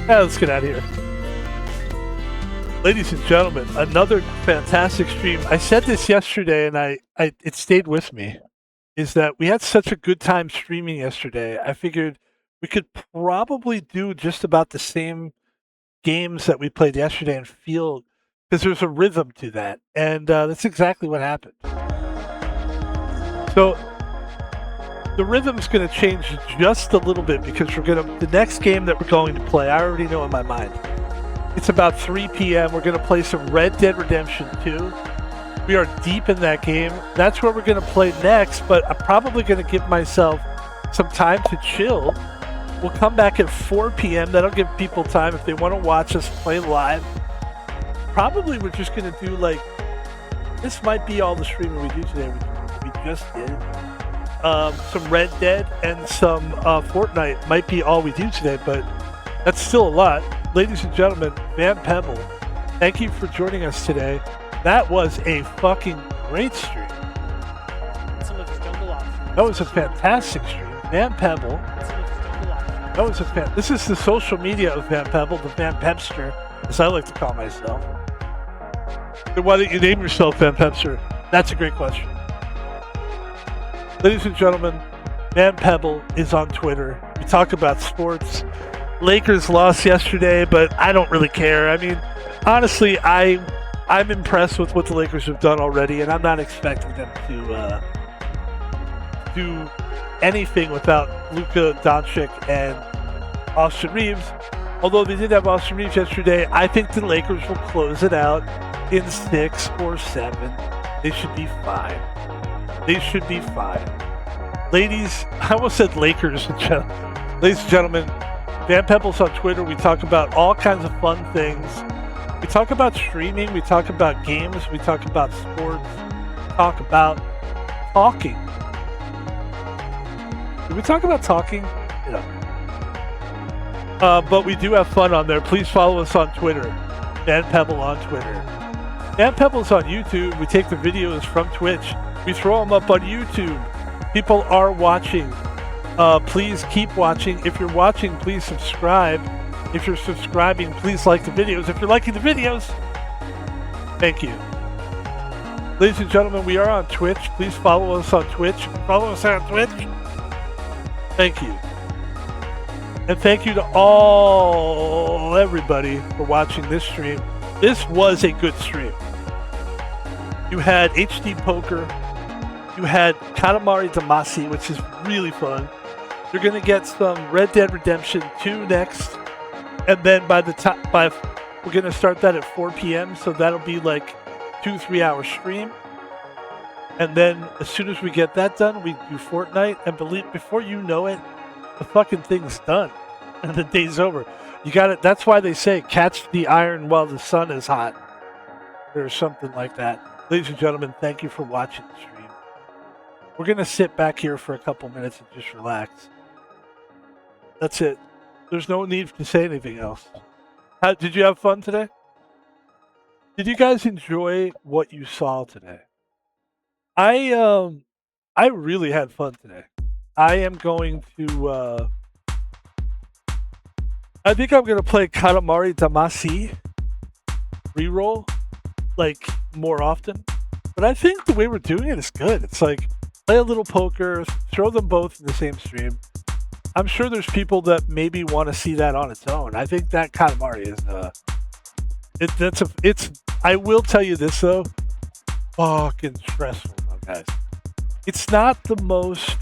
Yeah, let's get out of here. Ladies and gentlemen, another fantastic stream. I said this yesterday and it stayed with me. Is that we had such a good time streaming yesterday. I figured we could probably do just about the same games that we played yesterday and feel, because there's a rhythm to that. And that's exactly what happened. So the rhythm's going to change just a little bit because the next game that we're going to play, I already know in my mind. It's about 3 p.m. We're going to play some Red Dead Redemption 2. We are deep in that game. That's where we're going to play next, but I'm probably going to give myself some time to chill. We'll come back at 4 p.m. That'll give people time if they want to watch us play live. Probably we're just going to do like, this might be all the streaming we do today. We just did. Some Red Dead and some Fortnite might be all we do today, but that's still a lot. Ladies and gentlemen, Van Pebble, thank you for joining us today. That was a fucking great stream. That was a fantastic stream. Van Pebble. That was this is the social media of Van Pebble, the Van Pepster, as I like to call myself. Then why don't you name yourself Van Pepster? That's a great question. Ladies and gentlemen, Van Pebble is on Twitter. We talk about sports. Lakers lost yesterday, but I don't really care. I mean, honestly, I'm impressed with what the Lakers have done already, and I'm not expecting them to do anything without Luka Doncic and Austin Reeves. Although they did have Austin Reeves yesterday, I think the Lakers will close it out in 6 or 7. They should be fine. They should be fine. Ladies, I almost said Lakers. Ladies and gentlemen, Van Pebble's on Twitter. We talk about all kinds of fun things. We talk about streaming. We talk about games. We talk about sports. We talk about talking. Did we talk about talking? Yeah. But we do have fun on there. Please follow us on Twitter. Van Pebble on Twitter. Van Pebble's on YouTube. We take the videos from Twitch. We throw them up on YouTube. People are watching. Please keep watching. If you're watching, please subscribe. If you're subscribing, please like the videos. If you're liking the videos, thank you. Ladies and gentlemen, we are on Twitch. Please follow us on Twitch. Follow us on Twitch. Thank you. And thank you to everybody for watching this stream. This was a good stream. You had HDPoker. You had Katamari Demacy, which is really fun. You're going to get some Red Dead Redemption 2 next. And then we're going to start that at 4 p.m. So that'll be like 2-3 hour stream. And then as soon as we get that done, we do Fortnite. And before you know it, the fucking thing's done. And the day's over. You got it. That's why they say catch the iron while the sun is hot. Or something like that. Ladies and gentlemen, thank you for watching the stream. We're going to sit back here for a couple minutes and just relax. That's it. There's no need to say anything else. Did you have fun today? Did you guys enjoy what you saw today? I really had fun today. I am going to I think I'm going to play Katamari Demacy Reroll like more often. But I think the way we're doing it is good. It's like play a little poker, throw them both in the same stream. I'm sure there's people that maybe want to see that on its own. I think that Katamari is I will tell you this though, fucking stressful though, guys. It's not the most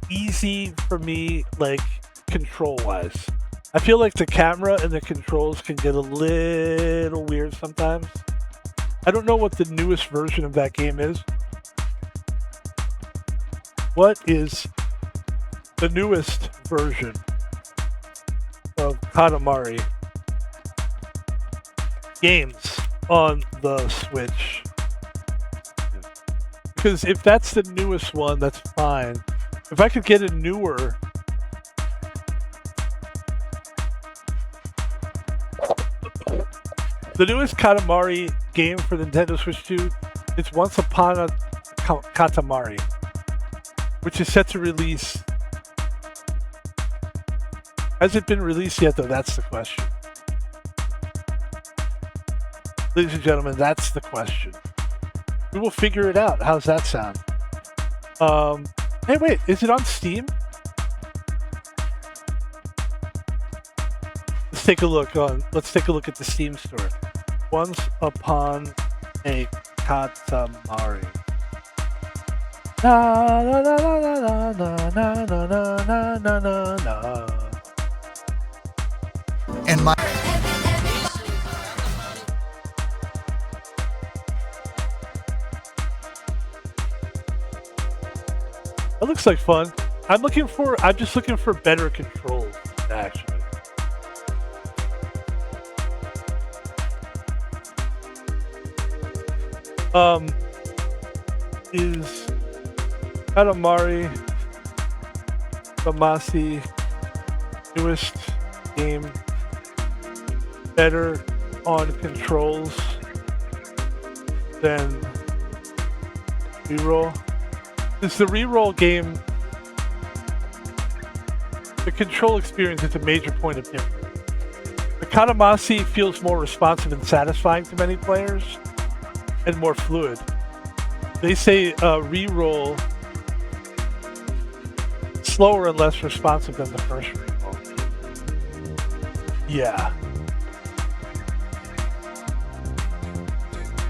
easy for me, like control wise. I feel like the camera and the controls can get a little weird sometimes. I don't know what the newest version of that game is. What is the newest version of Katamari games on the Switch? Because if that's the newest one, that's fine. If I could get a newer... The newest Katamari game for Nintendo Switch 2 is Once Upon a Katamari, which is set to release. Has it been released yet, though? That's the question. Ladies and gentlemen, that's the question. We will figure it out. How's that sound? Hey, wait, is it on Steam? Let's take a look at the Steam store. Once Upon a Katamari. Na na na na na na na na na na na na. And my That looks like fun. I'm just looking for better controls, actually. Is Katamari Demacy newest game better on controls than Reroll? Is the Reroll game, the control experience is a major point of difference. The Katamari feels more responsive and satisfying to many players and more fluid. They say Reroll slower and less responsive than the first Reroll. Yeah.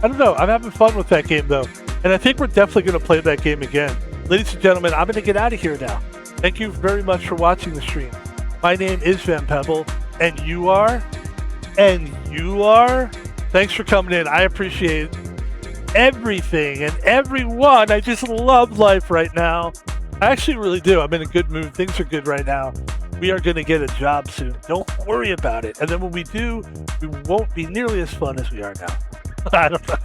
I don't know. I'm having fun with that game though. And I think we're definitely going to play that game again. Ladies and gentlemen, I'm going to get out of here now. Thank you very much for watching the stream. My name is Van Pebble, and you are? Thanks for coming in. I appreciate everything and everyone. I just love life right now. I actually really do. I'm in a good mood. Things are good right now. We are going to get a job soon. Don't worry about it. And then when we do, we won't be nearly as fun as we are now. I don't know.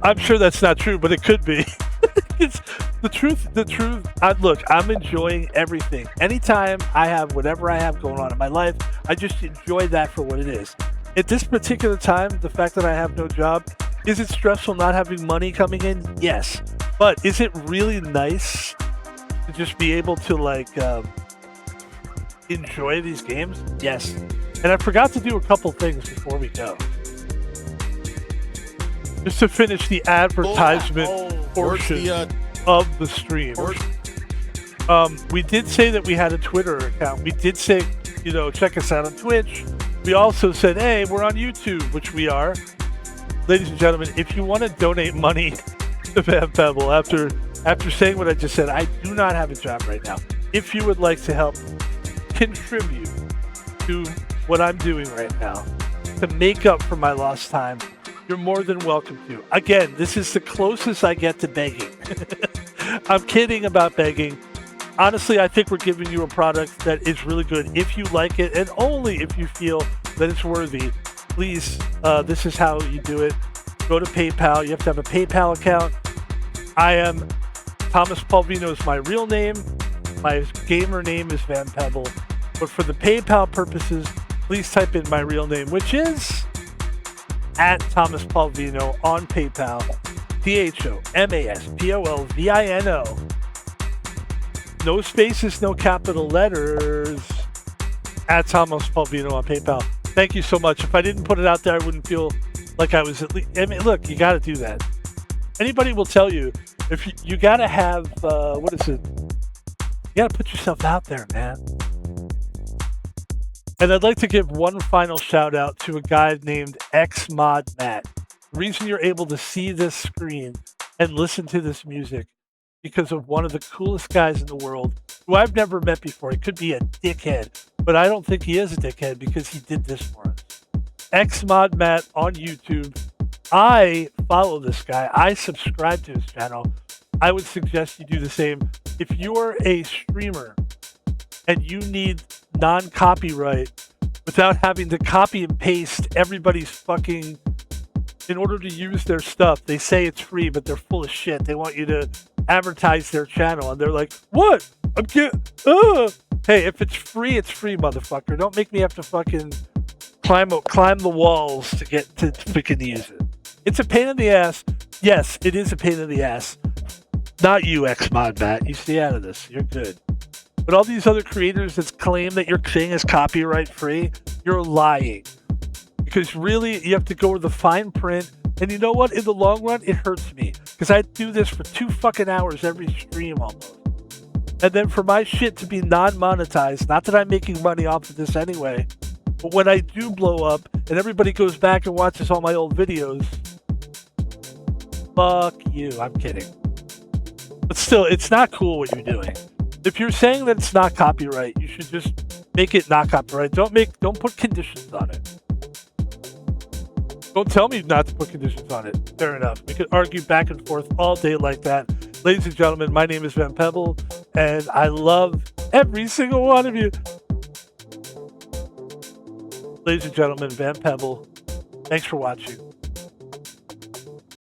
I'm sure that's not true, but it could be. It's the truth. Look, I'm enjoying everything. Anytime I have whatever I have going on in my life, I just enjoy that for what it is. At this particular time, the fact that I have no job, is it stressful not having money coming in? Yes. But is it really nice to just be able to enjoy these games? Yes. And I forgot to do a couple things before we go. Just to finish the advertisement portion of the stream. We did say that we had a Twitter account. We did say, check us out on Twitch. We also said, hey, we're on YouTube, which we are. Ladies and gentlemen, if you want to donate money to Van Pebble, after saying what I just said, I do not have a job right now. If you would like to help contribute to what I'm doing right now, to make up for my lost time, you're more than welcome to. Again, this is the closest I get to begging. I'm kidding about begging. Honestly, I think we're giving you a product that is really good. If you like it, and only if you feel that it's worthy, please, this is how you do it. Go to PayPal. You have to have a PayPal account. I am Thomas Palvino is my real name. My gamer name is Van Pebble. But for the PayPal purposes, please type in my real name, which is at Thomas Palvino on PayPal. Thomaspolvino. No spaces, no capital letters. At Thomas Palvino on PayPal. Thank you so much. If I didn't put it out there, I wouldn't feel like I was at least. I mean, look, you got to do that. Anybody will tell you if you got to have what is it? You got to put yourself out there, man. And I'd like to give one final shout out to a guy named XModMatt. The reason you're able to see this screen and listen to this music because of one of the coolest guys in the world who I've never met before. He could be a dickhead, but I don't think he is a dickhead because he did this for us. XModMatt on YouTube. I follow this guy. I subscribe to his channel. I would suggest you do the same. If you're a streamer and you need non-copyright without having to copy and paste everybody's fucking, in order to use their stuff, they say it's free, but they're full of shit. They want you to advertise their channel, and they're like, what? I'm getting, Hey, if it's free, motherfucker. Don't make me have to fucking climb the walls to get to freaking use it. It's a pain in the ass. Yes, it is a pain in the ass. Not you, XModMatt. You stay out of this. You're good. But all these other creators that claim that your thing is copyright free, you're lying. Because really, you have to go to the fine print. And you know what? In the long run, it hurts me. Because I do this for 2 fucking hours every stream almost. And then for my shit to be non-monetized, not that I'm making money off of this anyway, but when I do blow up and everybody goes back and watches all my old videos, fuck you. I'm kidding. But still, it's not cool what you're doing. If you're saying that it's not copyright, you should just make it not copyright. Don't put conditions on it. Don't tell me not to put conditions on it. Fair enough. We could argue back and forth all day like that. Ladies and gentlemen, my name is Van Pebble, and I love every single one of you. Ladies and gentlemen, Van Pebble, thanks for watching.